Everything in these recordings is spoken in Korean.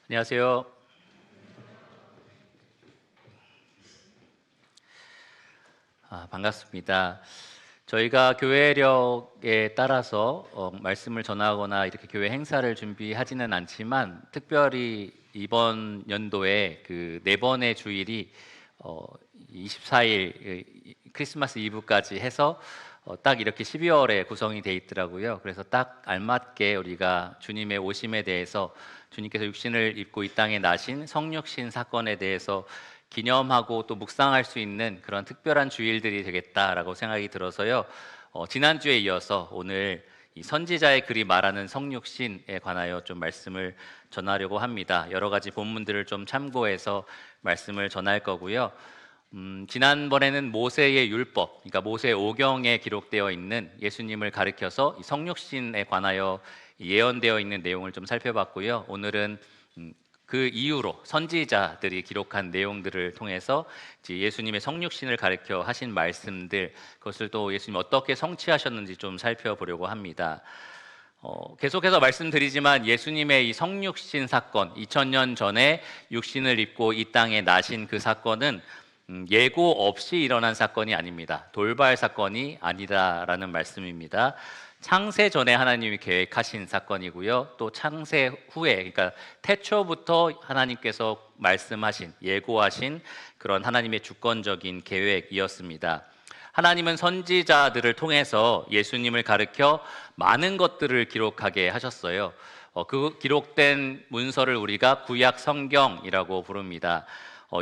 안녕하세요. 반갑습니다. 저희가 교회력에 따라서 말씀을 전하거나 이렇게 교회 행사를 준비하지는 않지만 특별히 이번 연도에 그 네 번의 주일이 24일 크리스마스 이브까지 해서 딱 이렇게 12월에 구성이 돼 있더라고요. 그래서 딱 알맞게 우리가 주님의 오심에 대해서 주님께서 육신을 입고 이 땅에 나신 성육신 사건에 대해서 기념하고 또 묵상할 수 있는 그런 특별한 주일들이 되겠다라고 생각이 들어서요. 지난주에 이어서 오늘 이 선지자의 글이 말하는 성육신에 관하여 좀 말씀을 전하려고 합니다. 여러 가지 본문들을 좀 참고해서 말씀을 전할 거고요. 지난번에는 모세의 율법, 그러니까 모세 오경에 기록되어 있는 예수님을 가리켜서 이 성육신에 관하여 예언되어 있는 내용을 좀 살펴봤고요. 오늘은 그 이후로 선지자들이 기록한 내용들을 통해서 이제 예수님의 성육신을 가리켜 하신 말씀들, 그것을 또 예수님 어떻게 성취하셨는지 좀 살펴보려고 합니다. 계속해서 말씀드리지만 예수님의 이 성육신 사건, 2000년 전에 육신을 입고 이 땅에 나신 그 사건은 예고 없이 일어난 사건이 아닙니다. 돌발 사건이 아니다라는 말씀입니다. 창세 전에 하나님이 계획하신 사건이고요. 또 창세 후에, 그러니까 태초부터 하나님께서 말씀하신, 예고하신 그런 하나님의 주권적인 계획이었습니다. 하나님은 선지자들을 통해서 예수님을 가르쳐 많은 것들을 기록하게 하셨어요. 그 기록된 문서를 우리가 구약 성경이라고 부릅니다.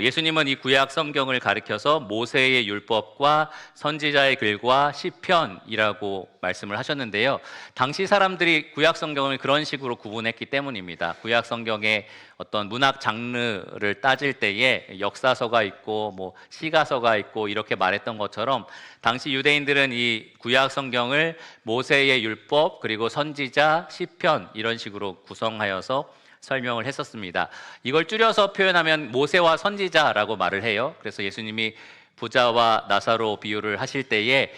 예수님은 이 구약 성경을 가리켜서 모세의 율법과 선지자의 글과 시편이라고 말씀을 하셨는데요. 당시 사람들이 구약 성경을 그런 식으로 구분했기 때문입니다. 구약 성경의 어떤 문학 장르를 따질 때에 역사서가 있고 뭐 시가서가 있고 이렇게 말했던 것처럼 당시 유대인들은 이 구약 성경을 모세의 율법 그리고 선지자, 시편 이런 식으로 구성하여서 설명을 했었습니다. 이걸 줄여서 표현하면 모세와 선지자라고 말을 해요. 그래서 예수님이 부자와 나사로 비유를 하실 때에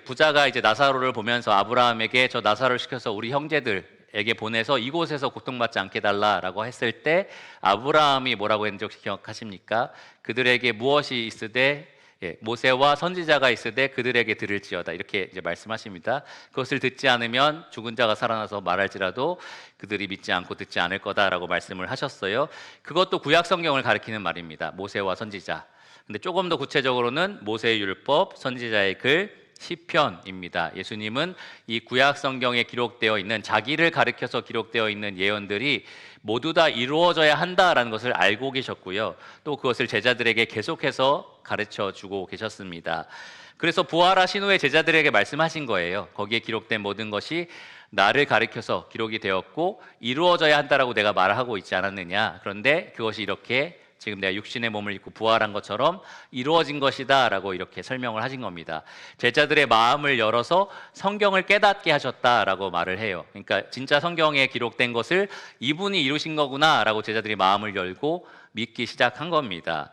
부자가 이제 나사로를 보면서 아브라함에게 저 나사로를 시켜서 우리 형제들에게 보내서 이곳에서 고통받지 않게 해달라라고 했을 때 아브라함이 뭐라고 했는지 혹시 기억하십니까? 그들에게 무엇이 있으되 모세와 선지자가 있으되 그들에게 들을지어다 이렇게 이제 말씀하십니다. 그것을 듣지 않으면 죽은 자가 살아나서 말할지라도 그들이 믿지 않고 듣지 않을 거다라고 말씀을 하셨어요. 그것도 구약 성경을 가리키는 말입니다. 모세와 선지자. 근데 조금 더 구체적으로는 모세의 율법, 선지자의 글, 시편입니다. 예수님은 이 구약 성경에 기록되어 있는 자기를 가리켜서 기록되어 있는 예언들이 모두 다 이루어져야 한다라는 것을 알고 계셨고요. 또 그것을 제자들에게 계속해서 가르쳐 주고 계셨습니다. 그래서 부활하신 후에 제자들에게 말씀하신 거예요. 거기에 기록된 모든 것이 나를 가리켜서 기록이 되었고 이루어져야 한다라고 내가 말하고 있지 않았느냐. 그런데 그것이 이렇게 지금 내가 육신의 몸을 입고 부활한 것처럼 이루어진 것이다 라고 이렇게 설명을 하신 겁니다. 제자들의 마음을 열어서 성경을 깨닫게 하셨다라고 말을 해요. 그러니까 진짜 성경에 기록된 것을 이분이 이루신 거구나 라고 제자들이 마음을 열고 믿기 시작한 겁니다.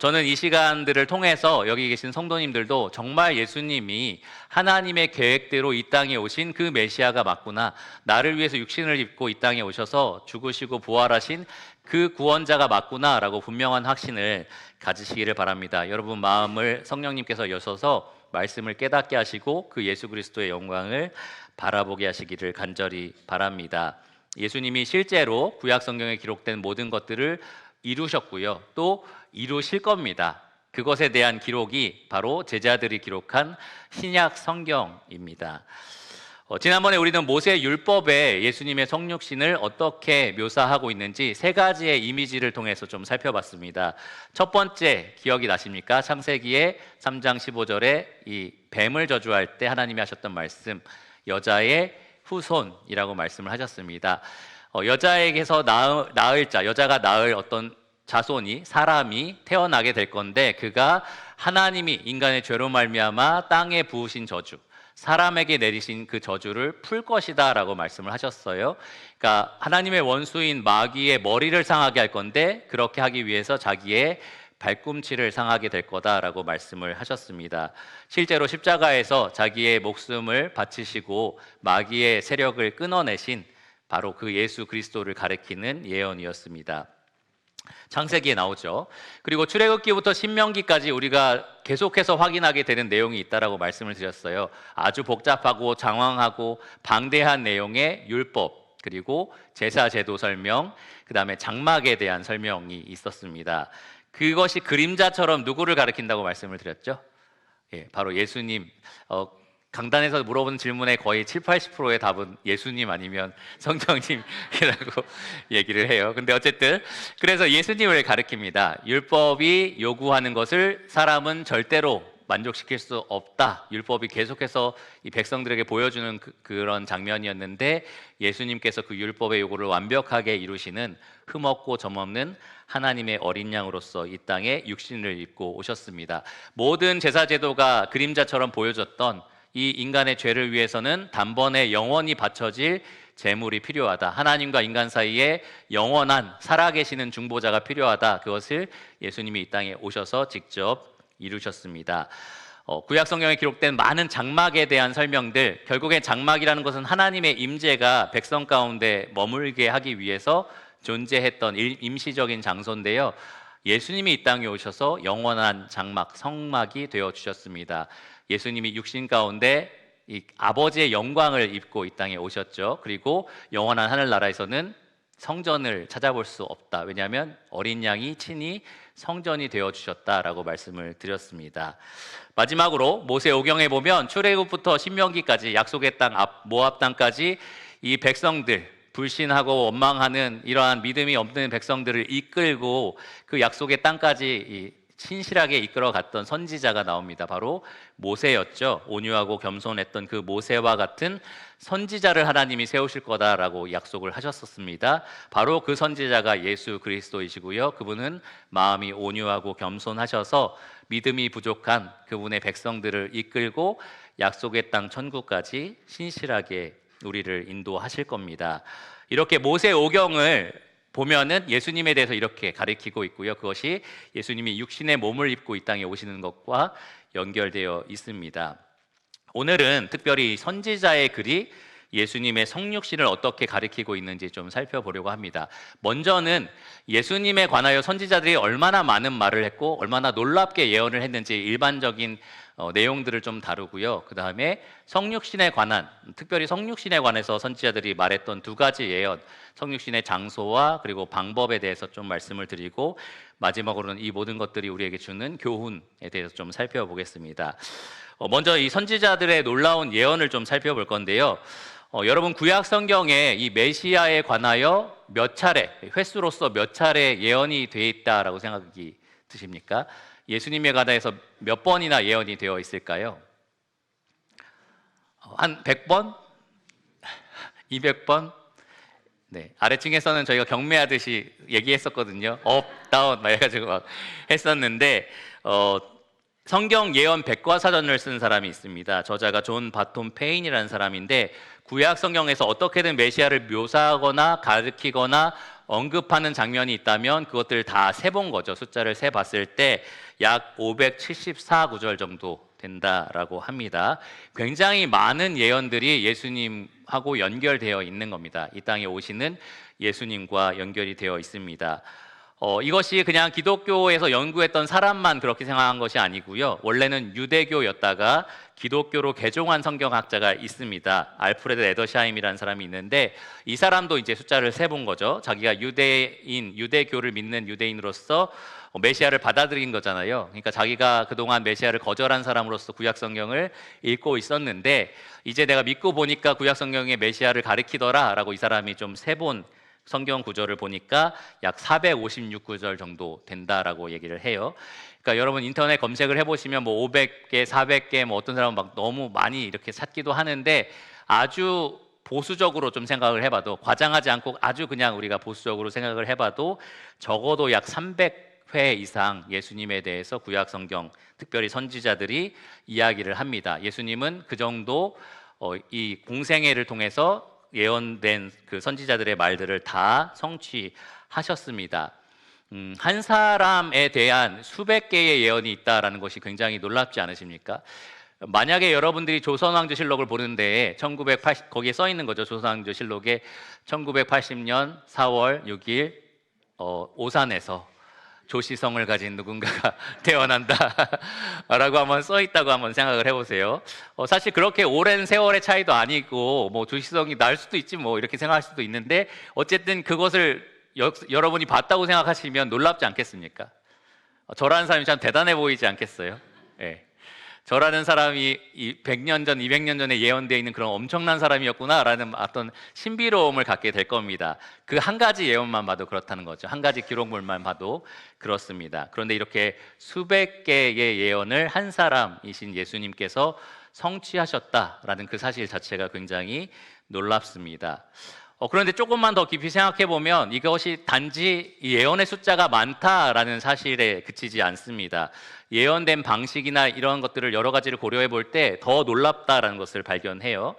저는 이 시간들을 통해서 여기 계신 성도님들도 정말 예수님이 하나님의 계획대로 이 땅에 오신 그 메시아가 맞구나, 나를 위해서 육신을 입고 이 땅에 오셔서 죽으시고 부활하신 그 구원자가 맞구나 라고 분명한 확신을 가지시기를 바랍니다. 여러분 마음을 성령님께서 여셔서 말씀을 깨닫게 하시고 그 예수 그리스도의 영광을 바라보게 하시기를 간절히 바랍니다. 예수님이 실제로 구약 성경에 기록된 모든 것들을 이루셨고요. 또 이루실 겁니다. 그것에 대한 기록이 바로 제자들이 기록한 신약 성경입니다. 지난번에 우리는 모세 율법에 예수님의 성육신을 어떻게 묘사하고 있는지 세 가지의 이미지를 통해서 좀 살펴봤습니다. 첫 번째 기억이 나십니까? 창세기의 3장 15절에 이 뱀을 저주할 때 하나님이 하셨던 말씀, 여자의 후손이라고 말씀을 하셨습니다. 여자에게서 낳을 자, 여자가 낳을 어떤 자손이, 사람이 태어나게 될 건데 그가 하나님이 인간의 죄로 말미암아 땅에 부으신 저주, 사람에게 내리신 그 저주를 풀 것이다 라고 말씀을 하셨어요. 그러니까 하나님의 원수인 마귀의 머리를 상하게 할 건데 그렇게 하기 위해서 자기의 발꿈치를 상하게 될 거다라고 말씀을 하셨습니다. 실제로 십자가에서 자기의 목숨을 바치시고 마귀의 세력을 끊어내신 바로 그 예수 그리스도를 가리키는 예언이었습니다. 창세기에 나오죠. 그리고 출애굽기부터 신명기까지 우리가 계속해서 확인하게 되는 내용이 있다라고 말씀을 드렸어요. 아주 복잡하고 장황하고 방대한 내용의 율법, 그리고 제사 제도 설명, 그다음에 장막에 대한 설명이 있었습니다. 그것이 그림자처럼 누구를 가리킨다고 말씀을 드렸죠? 예, 바로 예수님. 강단에서 물어보는 질문의 거의 7, 80%의 답은 예수님 아니면 성령님이라고 얘기를 해요. 근데 어쨌든 그래서 예수님을 가리킵니다. 율법이 요구하는 것을 사람은 절대로 만족시킬 수 없다. 율법이 계속해서 이 백성들에게 보여주는 그런 장면이었는데, 예수님께서 그 율법의 요구를 완벽하게 이루시는 흠없고 점없는 하나님의 어린 양으로서 이 땅에 육신을 입고 오셨습니다. 모든 제사 제도가 그림자처럼 보여졌던 이 인간의 죄를 위해서는 단번에 영원히 바쳐질 제물이 필요하다. 하나님과 인간 사이에 영원한 살아계시는 중보자가 필요하다. 그것을 예수님이 이 땅에 오셔서 직접 이루셨습니다. 구약 성경에 기록된 많은 장막에 대한 설명들, 결국엔 장막이라는 것은 하나님의 임재가 백성 가운데 머물게 하기 위해서 존재했던 임시적인 장소인데요. 예수님이 이 땅에 오셔서 영원한 장막, 성막이 되어 주셨습니다. 예수님이 육신 가운데 이 아버지의 영광을 입고 이 땅에 오셨죠. 그리고 영원한 하늘나라에서는 성전을 찾아볼 수 없다. 왜냐하면 어린 양이 친히 성전이 되어 주셨다라고 말씀을 드렸습니다. 마지막으로 모세오경에 보면 출애굽부터 신명기까지 약속의 땅 모압 땅까지 이 백성들, 불신하고 원망하는 이러한 믿음이 없는 백성들을 이끌고 그 약속의 땅까지 신실하게 이끌어갔던 선지자가 나옵니다. 바로 모세였죠. 온유하고 겸손했던 그 모세와 같은 선지자를 하나님이 세우실 거다라고 약속을 하셨었습니다. 바로 그 선지자가 예수 그리스도이시고요. 그분은 마음이 온유하고 겸손하셔서 믿음이 부족한 그분의 백성들을 이끌고 약속의 땅 천국까지 신실하게 우리를 인도하실 겁니다. 이렇게 모세오경을 보면은 예수님에 대해서 이렇게 가리키고 있고요. 그것이 예수님이 육신의 몸을 입고 이 땅에 오시는 것과 연결되어 있습니다. 오늘은 특별히 선지자의 글이 예수님의 성육신을 어떻게 가리키고 있는지 좀 살펴보려고 합니다. 먼저는 예수님에 관하여 선지자들이 얼마나 많은 말을 했고 얼마나 놀랍게 예언을 했는지 일반적인 내용들을 좀 다루고요. 그 다음에 성육신에 관한, 특별히 성육신에 관해서 선지자들이 말했던 두 가지 예언, 성육신의 장소와 그리고 방법에 대해서 좀 말씀을 드리고, 마지막으로는 이 모든 것들이 우리에게 주는 교훈에 대해서 좀 살펴보겠습니다. 먼저 이 선지자들의 놀라운 예언을 좀 살펴볼 건데요. 여러분 구약 성경에 이 메시아에 관하여 몇 차례, 횟수로서 몇 차례 예언이 되어 있다라고 생각이 드십니까? 예수님에 관해서 몇 번이나 예언이 되어 있을까요? 한 100번? 200번? 네, 아래층에서는 저희가 경매하듯이 얘기했었거든요. 업, 다운 막 해가지고 막 했었는데 성경 예언 백과사전을 쓴 사람이 있습니다. 저자가 존 바톰 페인이라는 사람인데, 구약 성경에서 어떻게든 메시아를 묘사하거나 가르치거나 언급하는 장면이 있다면 그것들을 다 세본 거죠. 숫자를 세봤을 때 약 574구절 정도 된다라고 합니다. 굉장히 많은 예언들이 예수님하고 연결되어 있는 겁니다. 이 땅에 오시는 예수님과 연결이 되어 있습니다. 이것이 그냥 기독교에서 연구했던 사람만 그렇게 생각한 것이 아니고요. 원래는 유대교였다가 기독교로 개종한 성경학자가 있습니다. 알프레드 에더샤임이라는 사람이 있는데, 이 사람도 이제 숫자를 세본 거죠. 자기가 유대교를 믿는 유대인으로서 메시아를 받아들인 거잖아요. 그러니까 자기가 그동안 메시아를 거절한 사람으로서 구약 성경을 읽고 있었는데, 이제 내가 믿고 보니까 구약 성경에 메시아를 가리키더라라고 이 사람이 좀 세본 성경 구절을 보니까 약 456구절 정도 된다라고 얘기를 해요. 그러니까 여러분 인터넷 검색을 해보시면 뭐 500개, 400개, 뭐 어떤 사람은 막 너무 많이 이렇게 찾기도 하는데, 아주 보수적으로 좀 생각을 해봐도, 과장하지 않고 아주 그냥 우리가 보수적으로 생각을 해봐도 적어도 약 300회 이상 예수님에 대해서 구약 성경, 특별히 선지자들이 이야기를 합니다. 예수님은 그 정도 이 공생애를 통해서 예언된 그 선지자들의 말들을 다 성취하셨습니다. 한 사람에 대한 수백 개의 예언이 있다라는 것이 굉장히 놀랍지 않으십니까? 만약에 여러분들이 조선왕조실록을 보는데 1980 거기에 써 있는 거죠. 조선왕조실록에 1980년 4월 6일 오산에서 조시성을 가진 누군가가 태어난다라고 한번 써 있다고 한번 생각을 해보세요. 사실 그렇게 오랜 세월의 차이도 아니고 뭐 조시성이 날 수도 있지 뭐 이렇게 생각할 수도 있는데 어쨌든 그것을 여러분이 봤다고 생각하시면 놀랍지 않겠습니까? 저라는 사람이 참 대단해 보이지 않겠어요? 예. 저라는 사람이 100년 전, 200년 전에 예언되어 있는 그런 엄청난 사람이었구나라는 어떤 신비로움을 갖게 될 겁니다. 그 한 가지 예언만 봐도 그렇다는 거죠. 한 가지 기록물만 봐도 그렇습니다. 그런데 이렇게 수백 개의 예언을 한 사람이신 예수님께서 성취하셨다라는 그 사실 자체가 굉장히 놀랍습니다. 그런데 조금만 더 깊이 생각해 보면 이것이 단지 예언의 숫자가 많다라는 사실에 그치지 않습니다. 예언된 방식이나 이런 것들을 여러 가지를 고려해 볼 때 더 놀랍다라는 것을 발견해요.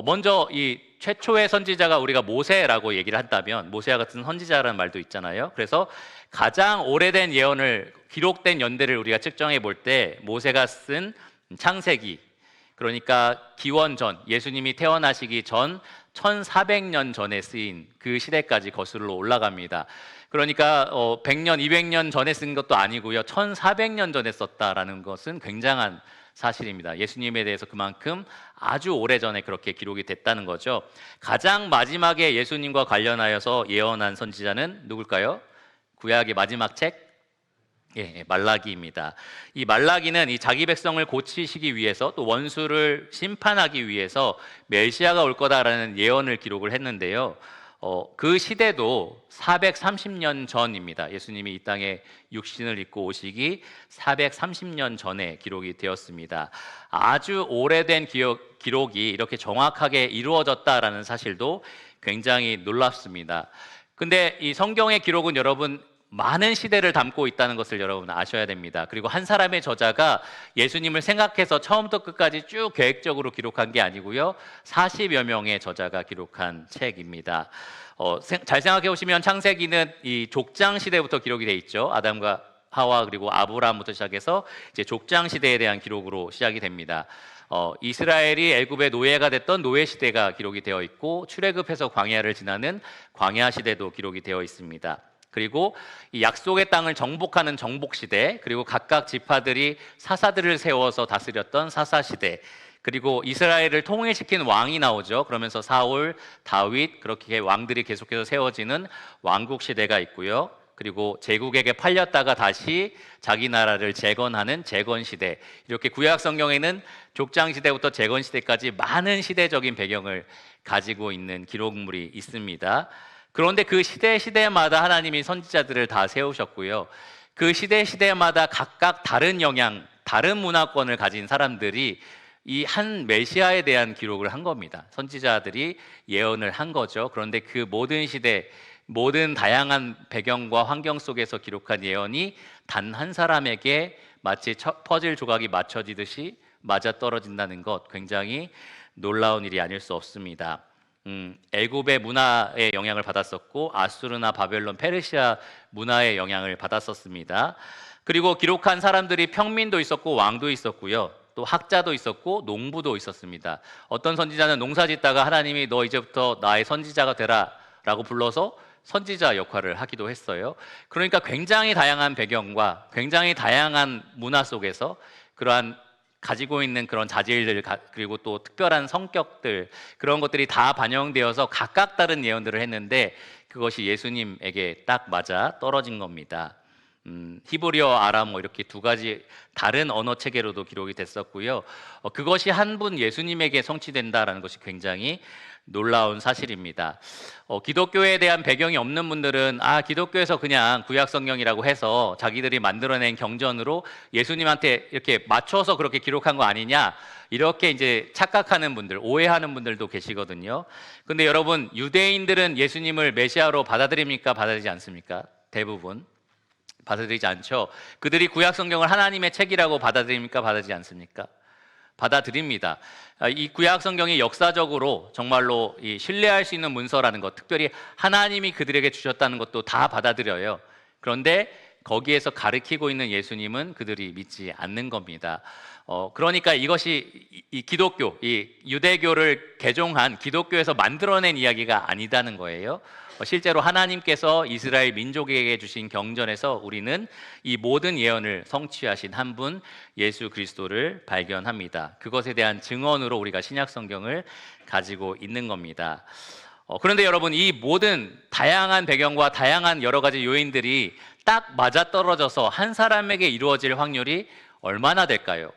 먼저 이 최초의 선지자가 우리가 모세라고 얘기를 한다면 모세와 같은 선지자라는 말도 있잖아요. 그래서 가장 오래된 예언을 기록된 연대를 우리가 측정해 볼 때 모세가 쓴 창세기, 그러니까 기원 전, 예수님이 태어나시기 전 1400년 전에 쓰인 그 시대까지 거슬러 올라갑니다. 그러니까 100년, 200년 전에 쓴 것도 아니고요. 1400년 전에 썼다라는 것은 굉장한 사실입니다. 예수님에 대해서 그만큼 아주 오래전에 그렇게 기록이 됐다는 거죠. 가장 마지막에 예수님과 관련하여서 예언한 선지자는 누굴까요? 구약의 마지막 책? 말라기입니다. 이 말라기는 이 자기 백성을 고치시기 위해서 또 원수를 심판하기 위해서 메시아가 올 거다라는 예언을 기록을 했는데요. 그 시대도 430년 전입니다. 예수님이 이 땅에 육신을 입고 오시기 430년 전에 기록이 되었습니다. 아주 오래된 기록이 이렇게 정확하게 이루어졌다라는 사실도 굉장히 놀랍습니다. 근데 이 성경의 기록은 여러분 많은 시대를 담고 있다는 것을 여러분 아셔야 됩니다. 그리고 한 사람의 저자가 예수님을 생각해서 처음부터 끝까지 쭉 계획적으로 기록한 게 아니고요. 40여 명의 저자가 기록한 책입니다. 잘 생각해 보시면 창세기는 이 족장 시대부터 기록이 돼 있죠. 아담과 하와 그리고 아브라함부터 시작해서 이제 족장 시대에 대한 기록으로 시작이 됩니다. 이스라엘이 애굽의 노예가 됐던 노예 시대가 기록이 되어 있고 출애굽해서 광야를 지나는 광야 시대도 기록이 되어 있습니다. 그리고 이 약속의 땅을 정복하는 정복 시대, 그리고 각각 지파들이 사사들을 세워서 다스렸던 사사 시대, 그리고 이스라엘을 통일시킨 왕이 나오죠. 그러면서 사울, 다윗 그렇게 왕들이 계속해서 세워지는 왕국 시대가 있고요. 그리고 제국에게 팔렸다가 다시 자기 나라를 재건하는 재건 시대, 이렇게 구약 성경에는 족장 시대부터 재건 시대까지 많은 시대적인 배경을 가지고 있는 기록물이 있습니다. 그런데 그 시대마다 하나님이 선지자들을 다 세우셨고요. 그 시대마다 각각 다른 영향, 다른 문화권을 가진 사람들이 이 한 메시아에 대한 기록을 한 겁니다. 선지자들이 예언을 한 거죠. 그런데 그 모든 시대, 모든 다양한 배경과 환경 속에서 기록한 예언이 단 한 사람에게 마치 퍼즐 조각이 맞춰지듯이 맞아떨어진다는 것, 굉장히 놀라운 일이 아닐 수 없습니다. 애굽의 문화의 영향을 받았었고 아수르나 바벨론, 페르시아 문화의 영향을 받았었습니다. 그리고 기록한 사람들이 평민도 있었고 왕도 있었고요. 또 학자도 있었고 농부도 있었습니다. 어떤 선지자는 농사 짓다가 하나님이 너 이제부터 나의 선지자가 되라 라고 불러서 선지자 역할을 하기도 했어요. 그러니까 굉장히 다양한 배경과 굉장히 다양한 문화 속에서 그러한 가지고 있는 그런 자질들, 그리고 또 특별한 성격들, 그런 것들이 다 반영되어서 각각 다른 예언들을 했는데 그것이 예수님에게 딱 맞아 떨어진 겁니다. 히브리어, 아람어 이렇게 두 가지 다른 언어 체계로도 기록이 됐었고요. 그것이 한 분 예수님에게 성취된다라는 것이 굉장히 놀라운 사실입니다. 기독교에 대한 배경이 없는 분들은 기독교에서 그냥 구약 성경이라고 해서 자기들이 만들어낸 경전으로 예수님한테 이렇게 맞춰서 그렇게 기록한 거 아니냐, 이렇게 이제 착각하는 분들, 오해하는 분들도 계시거든요. 근데 여러분, 유대인들은 예수님을 메시아로 받아들입니까? 받아들이지 않습니까? 대부분 받아들이지 않죠. 그들이 구약 성경을 하나님의 책이라고 받아들입니까? 받아들이지 않습니까? 받아들입니다. 이 구약 성경이 역사적으로 정말로 신뢰할 수 있는 문서라는 것, 특별히 하나님이 그들에게 주셨다는 것도 다 받아들여요. 그런데 거기에서 가르치고 있는 예수님은 그들이 믿지 않는 겁니다. 그러니까 이것이 이 기독교, 이 유대교를 개종한 기독교에서 만들어낸 이야기가 아니다는 거예요. 실제로 하나님께서 이스라엘 민족에게 주신 경전에서 우리는 이 모든 예언을 성취하신 한 분 예수 그리스도를 발견합니다. 그것에 대한 증언으로 우리가 신약 성경을 가지고 있는 겁니다. 그런데 여러분, 이 모든 다양한 배경과 다양한 여러 가지 요인들이 딱 맞아떨어져서 한 사람에게 이루어질 확률이 얼마나 될까요?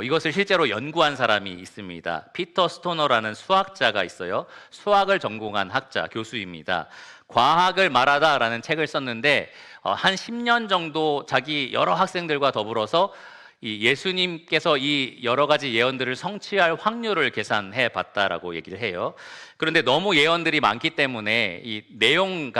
이것을 실제로 연구한 사람이 있습니다. 피터 스토너라는 수학자가 있어요. 수학을 전공한 학자, 교수입니다. 과학을 말하다라는 책을 썼는데 한 10년 정도 자기 여러 학생들과 더불어서 이 예수님께서 이 여러 가지 예언들을 성취할 확률을 계산해 봤다라고 얘기를 해요. 그런데 너무 예언들이 많기 때문에 이 내용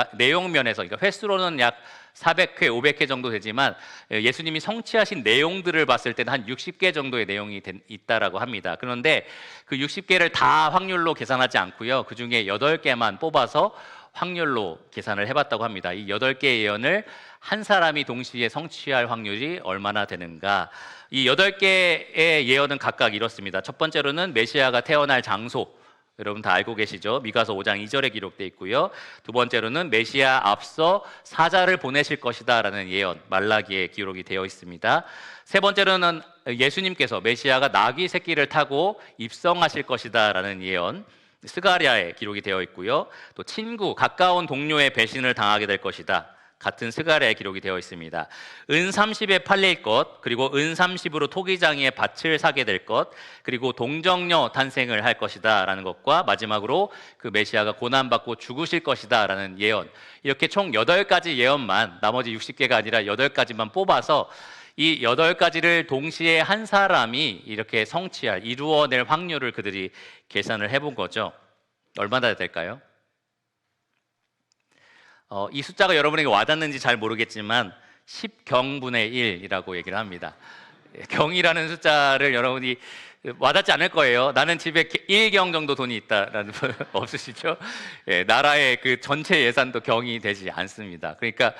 면에서, 그러니까 횟수로는 약 400회, 500회 정도 되지만 예수님이 성취하신 내용들을 봤을 때는 한 60개 정도의 내용이 있다라고 합니다. 그런데 그 60개를 다 확률로 계산하지 않고요. 그 중에 8개만 뽑아서 확률로 계산을 해봤다고 합니다. 이 8개의 예언을 한 사람이 동시에 성취할 확률이 얼마나 되는가. 이 8개의 예언은 각각 이렇습니다. 첫 번째로는 메시아가 태어날 장소, 여러분 다 알고 계시죠? 미가서 5장 2절에 기록되어 있고요. 두 번째로는 메시아 앞서 사자를 보내실 것이다 라는 예언, 말라기에 기록이 되어 있습니다. 세 번째로는 예수님께서 메시아가 나귀 새끼를 타고 입성하실 것이다 라는 예언, 스가랴에 기록이 되어 있고요. 또 친구, 가까운 동료의 배신을 당하게 될 것이다, 같은 스가랴에 기록이 되어 있습니다. 은 30에 팔릴 것, 그리고 은 30으로 토기장이의 밭을 사게 될 것, 그리고 동정녀 탄생을 할 것이다 라는 것과 마지막으로 그 메시아가 고난받고 죽으실 것이다 라는 예언, 이렇게 총 8가지 예언만, 나머지 60개가 아니라 8가지만 뽑아서 이 8가지를 동시에 한 사람이 이렇게 성취할, 이루어낼 확률을 그들이 계산을 해본 거죠. 얼마나 될까요? 이 숫자가 여러분에게 와닿는지 잘 모르겠지만 10경분의 1이라고 얘기를 합니다. 경이라는 숫자를 여러분이 와닿지 않을 거예요. 나는 집에 1경 정도 돈이 있다라는 분 없으시죠? 나라의 그 전체 예산도 경이 되지 않습니다. 그러니까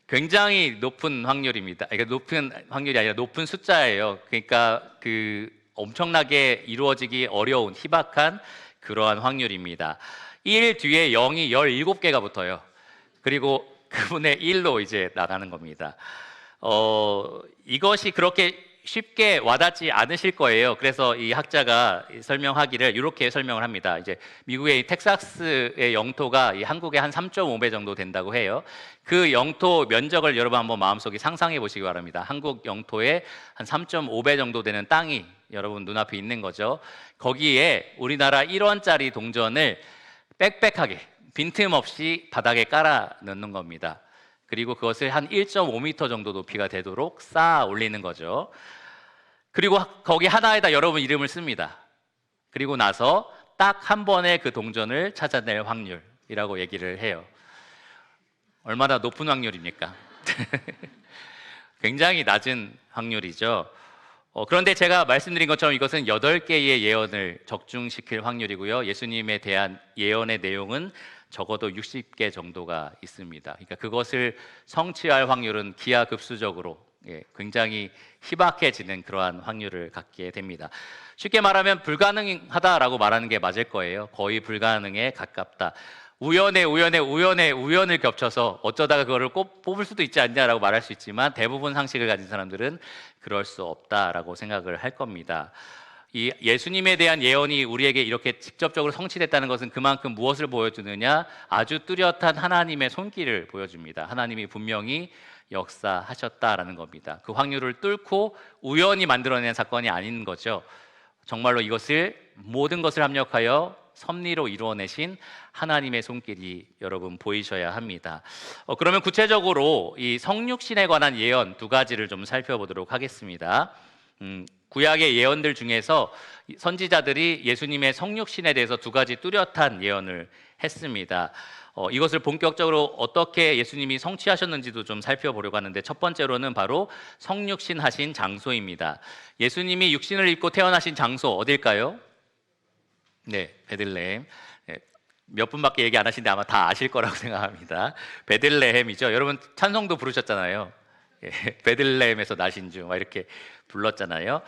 굉장히 높은 확률입니다. 그러니까 높은 확률이 아니라 높은 숫자예요. 그러니까 그 엄청나게 이루어지기 어려운 희박한 그러한 확률입니다. 1 뒤에 0이 17개가 붙어요. 그리고 그분의 1로 이제 나가는 겁니다. 이것이 그렇게 쉽게 와닿지 않으실 거예요. 그래서 이 학자가 설명하기를 이렇게 설명을 합니다. 이제 미국의 이 텍사스의 영토가 이 한국의 한 3.5배 정도 된다고 해요. 그 영토 면적을 여러분 한번 마음속에 상상해 보시기 바랍니다. 한국 영토의 한 3.5배 정도 되는 땅이 여러분 눈앞에 있는 거죠. 거기에 우리나라 1원짜리 동전을 빽빽하게 빈틈없이 바닥에 깔아 넣는 겁니다. 그리고 그것을 한 1.5m 정도 높이가 되도록 쌓아 올리는 거죠. 그리고 거기 하나에다 여러분 이름을 씁니다. 그리고 나서 딱 한 번에 그 동전을 찾아낼 확률이라고 얘기를 해요. 얼마나 높은 확률입니까? 굉장히 낮은 확률이죠. 그런데 제가 말씀드린 것처럼 이것은 8개의 예언을 적중시킬 확률이고요. 예수님에 대한 예언의 내용은 적어도 60개 정도가 있습니다. 그러니까 그것을 성취할 확률은 기하급수적으로 굉장히 희박해지는 그러한 확률을 갖게 됩니다. 쉽게 말하면 불가능하다라고 말하는 게 맞을 거예요. 거의 불가능에 가깝다. 우연을 겹쳐서 어쩌다가 그거를 꼭 뽑을 수도 있지 않냐라고 말할 수 있지만 대부분 상식을 가진 사람들은 그럴 수 없다라고 생각을 할 겁니다. 이 예수님에 대한 예언이 우리에게 이렇게 직접적으로 성취됐다는 것은 그만큼 무엇을 보여주느냐? 아주 뚜렷한 하나님의 손길을 보여줍니다. 하나님이 분명히 역사하셨다라는 겁니다. 그 확률을 뚫고 우연히 만들어낸 사건이 아닌 거죠. 정말로 이것을 모든 것을 합력하여 섭리로 이루어내신 하나님의 손길이 여러분 보이셔야 합니다. 그러면 구체적으로 이 성육신에 관한 예언 2가지를 좀 살펴보도록 하겠습니다. 구약의 예언들 중에서 선지자들이 예수님의 성육신에 대해서 2가지 뚜렷한 예언을 했습니다. 이것을 본격적으로 어떻게 예수님이 성취하셨는지도 좀 살펴보려고 하는데, 첫 번째로는 바로 성육신 하신 장소입니다. 예수님이 육신을 입고 태어나신 장소 어딜까요? 네, 베들레헴. 몇 분밖에 얘기 안 하시는데 아마 다 아실 거라고 생각합니다. 베들레헴이죠. 여러분 찬송도 부르셨잖아요. 예, 베들레헴에서 나신 주 막 이렇게 불렀잖아요.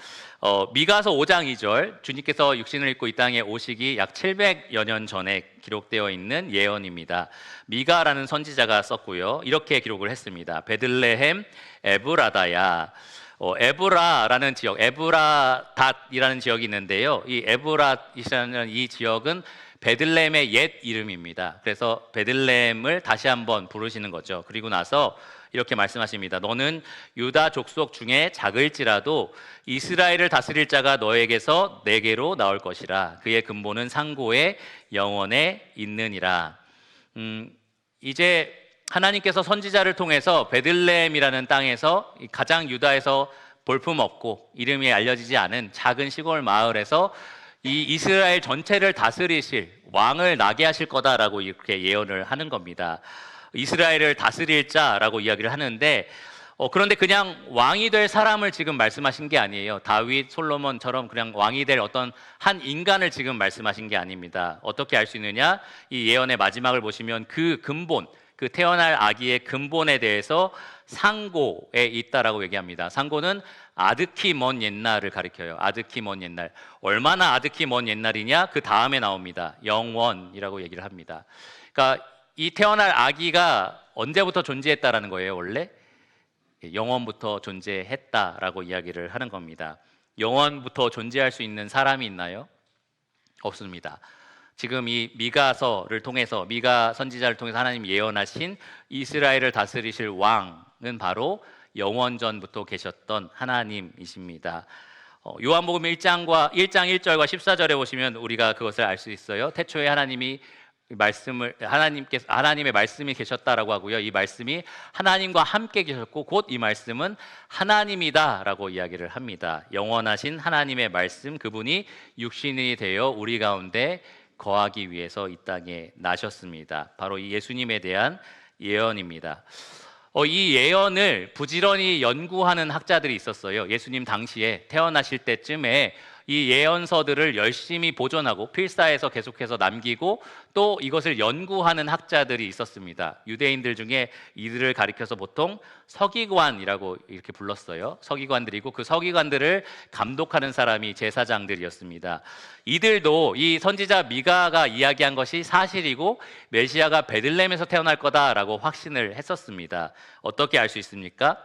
미가서 5장 2절, 주님께서 육신을 입고 이 땅에 오시기 약 700여 년 전에 기록되어 있는 예언입니다. 미가라는 선지자가 썼고요. 이렇게 기록을 했습니다. 베들레헴 에브라다야. 에브라라는 지역, 에브라닷이라는 지역이 있는데요. 이 에브라이라는 이 지역은 베들레헴의 옛 이름입니다. 그래서 베들레헴을 다시 한번 부르시는 거죠. 그리고 나서 이렇게 말씀하십니다. 너는 유다 족속 중에 작을지라도 이스라엘을 다스릴 자가 너에게서 내게로 나올 것이라. 그의 근본은 상고의 영원에 있느니라. 이제 하나님께서 선지자를 통해서 베들레헴이라는 땅에서 가장 유다에서 볼품없고 이름이 알려지지 않은 작은 시골 마을에서 이 이스라엘 전체를 다스리실 왕을 나게 하실 거다라고 이렇게 예언을 하는 겁니다. 이스라엘을 다스릴 자라고 이야기를 하는데 그런데 그냥 왕이 될 사람을 지금 말씀하신 게 아니에요. 다윗, 솔로몬처럼 그냥 왕이 될 어떤 한 인간을 지금 말씀하신 게 아닙니다. 어떻게 알 수 있느냐? 이 예언의 마지막을 보시면 그 근본, 그 태어날 아기의 근본에 대해서 상고에 있다라고 얘기합니다. 상고는 아득히 먼 옛날을 가리켜요. 아득히 먼 옛날. 얼마나 아득히 먼 옛날이냐? 그 다음에 나옵니다. 영원이라고 얘기를 합니다. 그러니까 이 태어날 아기가 언제부터 존재했다라는 거예요, 원래? 영원부터 존재했다라고 이야기를 하는 겁니다. 영원부터 존재할 수 있는 사람이 있나요? 없습니다. 지금 이 미가서를 통해서, 미가 선지자를 통해서 하나님 예언하신 이스라엘을 다스리실 왕은 바로 영원전부터 계셨던 하나님이십니다. 요한복음 1장 1절과 14절에 보시면 우리가 그것을 알 수 있어요. 태초에 하나님이 하나님의 말씀이 계셨다라고 하고요. 이 말씀이 하나님과 함께 계셨고 곧 이 말씀은 하나님이다라고 이야기를 합니다. 영원하신 하나님의 말씀, 그분이 육신이 되어 우리 가운데 거하기 위해서 이 땅에 나셨습니다. 바로 이 예수님에 대한 예언입니다. 이 예언을 부지런히 연구하는 학자들이 있었어요. 예수님 당시에 태어나실 때쯤에 이 예언서들을 열심히 보존하고 필사해서 계속해서 남기고 또 이것을 연구하는 학자들이 있었습니다. 유대인들 중에 이들을 가리켜서 보통 서기관이라고 이렇게 불렀어요. 서기관들이고 그 서기관들을 감독하는 사람이 제사장들이었습니다. 이들도 이 선지자 미가가 이야기한 것이 사실이고 메시아가 베들레헴에서 태어날 거다라고 확신을 했었습니다. 어떻게 알 수 있습니까?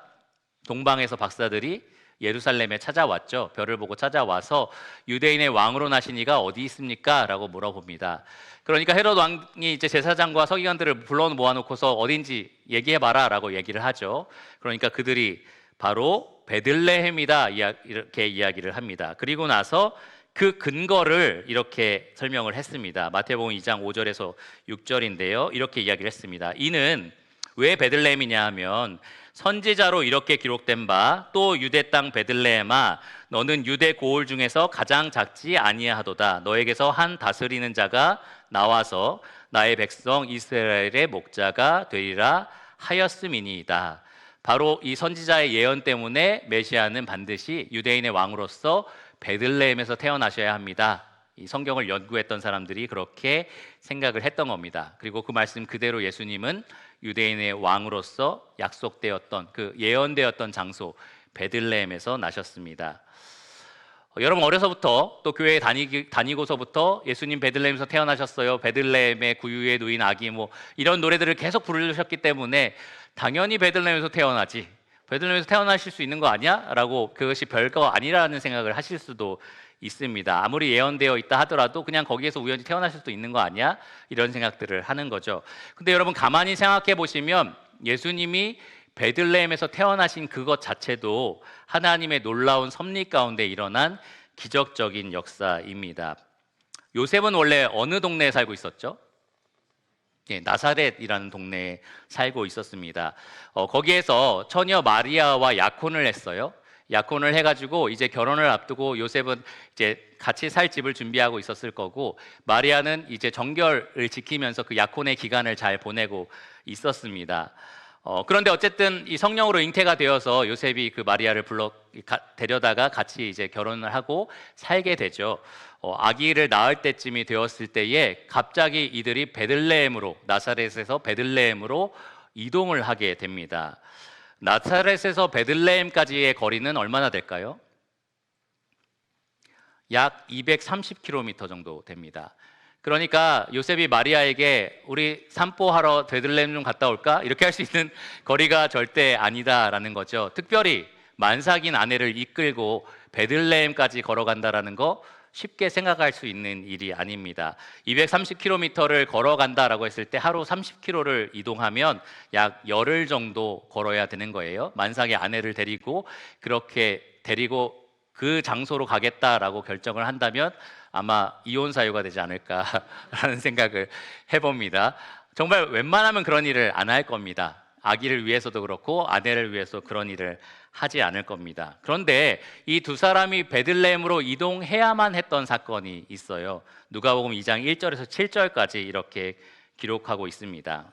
동방에서 박사들이 예루살렘에 찾아왔죠. 별을 보고 찾아와서 유대인의 왕으로 나신 이가 어디 있습니까? 라고 물어봅니다. 그러니까 헤롯 왕이 이제 제사장과 서기관들을 불러 모아놓고서 어딘지 얘기해봐라 라고 얘기를 하죠. 그러니까 그들이 바로 베들레헴이다 이렇게 이야기를 합니다. 그리고 나서 그 근거를 이렇게 설명을 했습니다. 마태복음 2장 5절에서 6절인데요. 이렇게 이야기를 했습니다. 이는 왜 베들레헴이냐 하면 선지자로 이렇게 기록된 바 또 유대 땅 베들레헴아 너는 유대 고을 중에서 가장 작지 아니하도다. 너에게서 한 다스리는 자가 나와서 나의 백성 이스라엘의 목자가 되리라 하였음이니이다. 바로 이 선지자의 예언 때문에 메시아는 반드시 유대인의 왕으로서 베들레헴에서 태어나셔야 합니다. 이 성경을 연구했던 사람들이 그렇게 생각을 했던 겁니다. 그리고 그 말씀 그대로 예수님은 유대인의 왕으로서 약속되었던 그 예언되었던 장소 베들레헴에서 나셨습니다. 여러분 어려서부터 또 교회에 다니고서부터 예수님 베들레헴에서 태어나셨어요. 베들레헴의 구유에 누인 아기 이런 노래들을 계속 부르셨기 때문에 당연히 베들레헴에서 태어나지. 베들레헴에서 태어나실 수 있는 거 아니야? 라고 그것이 별거 아니라는 생각을 하실 수도 있습니다. 아무리 예언되어 있다 하더라도 그냥 거기에서 우연히 태어나실 수도 있는 거 아니야? 이런 생각들을 하는 거죠. 근데 여러분 가만히 생각해 보시면 예수님이 베들레헴에서 태어나신 그것 자체도 하나님의 놀라운 섭리 가운데 일어난 기적적인 역사입니다. 요셉은 원래 어느 동네에 살고 있었죠? 나사렛이라는 동네에 살고 있었습니다. 거기에서 처녀 마리아와 약혼을 했어요. 약혼을 해가지고 이제 결혼을 앞두고 요셉은 이제 같이 살 집을 준비하고 있었을 거고 마리아는 이제 정결을 지키면서 그 약혼의 기간을 잘 보내고 있었습니다. 그런데 어쨌든 이 성령으로 잉태가 되어서 요셉이 그 마리아를 데려다가 같이 이제 결혼을 하고 살게 되죠. 아기를 낳을 때쯤이 되었을 때에 갑자기 이들이 베들레헴으로, 나사렛에서 베들레헴으로 이동을 하게 됩니다. 나사렛에서 베들레헴까지의 거리는 얼마나 될까요? 약 230km 정도 됩니다. 그러니까 요셉이 마리아에게 우리 산보하러 베들레헴 좀 갔다 올까? 이렇게 할 수 있는 거리가 절대 아니다라는 거죠. 특별히 만삭인 아내를 이끌고 베들레헴까지 걸어간다라는 거 쉽게 생각할 수 있는 일이 아닙니다. 230km를 걸어간다라고 했을 때 하루 30km를 이동하면 약 열흘 정도 걸어야 되는 거예요. 만삭의 아내를 데리고 그 장소로 가겠다라고 결정을 한다면 아마 이혼 사유가 되지 않을까라는 생각을 해봅니다. 정말 웬만하면 그런 일을 안 할 겁니다. 아기를 위해서도 그렇고 아내를 위해서 그런 일을 하지 않을 겁니다. 그런데 이 두 사람이 베들레헴으로 이동해야만 했던 사건이 있어요. 누가복음 2장 1절에서 7절까지 이렇게 기록하고 있습니다.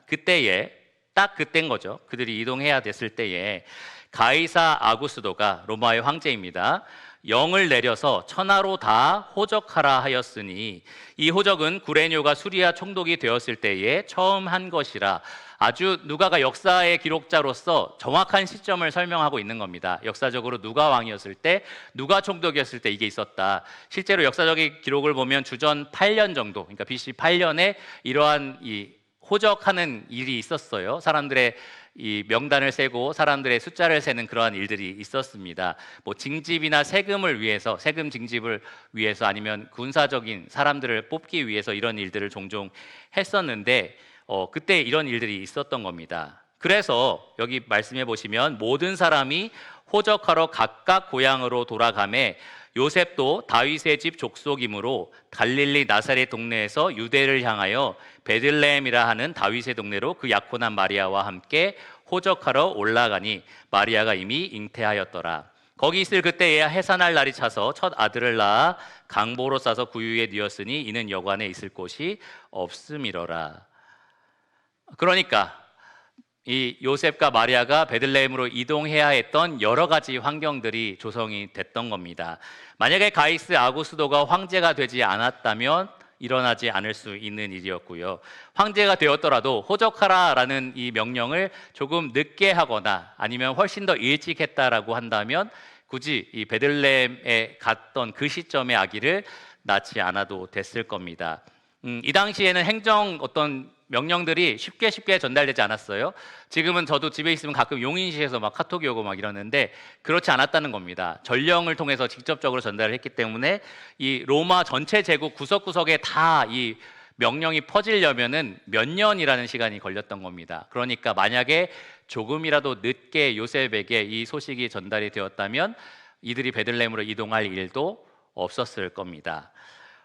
딱 그때인 거죠. 그들이 이동해야 됐을 때에 가이사 아구스도가, 로마의 황제입니다, 영을 내려서 천하로 다 호적하라 하였으니, 이 호적은 구레뇨가 수리아 총독이 되었을 때에 처음 한 것이라. 아주 누가가 역사의 기록자로서 정확한 시점을 설명하고 있는 겁니다. 역사적으로 누가 왕이었을 때, 누가 총독이었을 때 이게 있었다. 실제로 역사적인 기록을 보면 주전 8년 정도, 그러니까 BC 8년에 이러한 이 호적하는 일이 있었어요. 사람들의 이 명단을 세고 사람들의 숫자를 세는 그러한 일들이 있었습니다. 뭐 징집이나 세금 징집을 위해서, 아니면 군사적인 사람들을 뽑기 위해서 이런 일들을 종종 했었는데 그때 이런 일들이 있었던 겁니다. 그래서 여기 말씀해 보시면 모든 사람이 호적하러 각각 고향으로 돌아가매 요셉도 다윗의 집 족속이므로 갈릴리 나사렛 동네에서 유대를 향하여 베들레헴이라 하는 다윗의 동네로 그 약혼한 마리아와 함께 호적하러 올라가니 마리아가 이미 잉태하였더라. 거기 있을 그때에 해산할 날이 차서 첫 아들을 낳아 강보로 싸서 구유에 뉘었으니 이는 여관에 있을 곳이 없음이로라. 그러니까 이 요셉과 마리아가 베들레헴으로 이동해야 했던 여러 가지 환경들이 조성이 됐던 겁니다. 만약에 가이스 아구스도가 황제가 되지 않았다면 일어나지 않을 수 있는 일이었고요. 황제가 되었더라도 호적하라라는 이 명령을 조금 늦게 하거나 아니면 훨씬 더 일찍 했다라고 한다면 굳이 이 베들레헴에 갔던 그 시점에 아기를 낳지 않아도 됐을 겁니다. 이 당시에는 행정 어떤 명령들이 쉽게 전달되지 않았어요. 지금은 저도 집에 있으면 가끔 용인시에서 막 카톡이 오고 막 이러는데 그렇지 않았다는 겁니다. 전령을 통해서 직접적으로 전달을 했기 때문에 이 로마 전체 제국 구석구석에 다 이 명령이 퍼지려면은 몇 년이라는 시간이 걸렸던 겁니다. 그러니까 만약에 조금이라도 늦게 요셉에게 이 소식이 전달이 되었다면 이들이 베들레헴으로 이동할 일도 없었을 겁니다.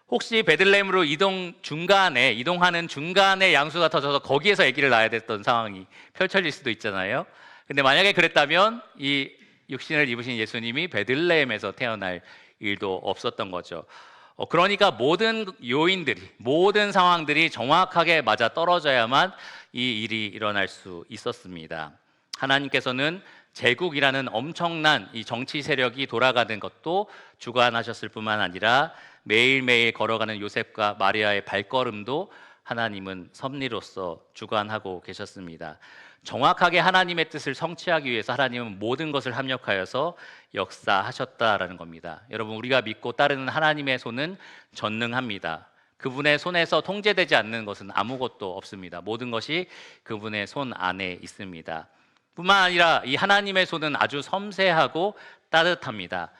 혹시 베들레헴으로 이동하는 중간에 양수가 터져서 거기에서 아기를 낳아야 됐던 상황이 펼쳐질 수도 있잖아요. 근데 만약에 그랬다면 이 육신을 입으신 예수님이 베들레헴에서 태어날 일도 없었던 거죠. 그러니까 모든 요인들이, 모든 상황들이 정확하게 맞아 떨어져야만 이 일이 일어날 수 있었습니다. 하나님께서는 제국이라는 엄청난 이 정치 세력이 돌아가는 것도 주관하셨을 뿐만 아니라 매일매일 걸어가는 요셉과 마리아의 발걸음도 하나님은 섭리로서 주관하고 계셨습니다. 정확하게 하나님의 뜻을 성취하기 위해서 하나님은 모든 것을 합력하여서 역사하셨다라는 겁니다. 여러분, 우리가 믿고 따르는 하나님의 손은 전능합니다. 그분의 손에서 통제되지 않는 것은 아무것도 없습니다. 모든 것이 그분의 손 안에 있습니다. 뿐만 아니라 이 하나님의 손은 아주 섬세하고 따뜻합니다.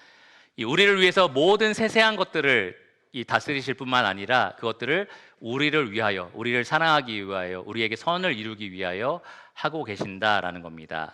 우리를 위해서 모든 세세한 것들을 다스리실 뿐만 아니라 그것들을 우리를 위하여, 우리를 사랑하기 위하여, 우리에게 선을 이루기 위하여 하고 계신다라는 겁니다.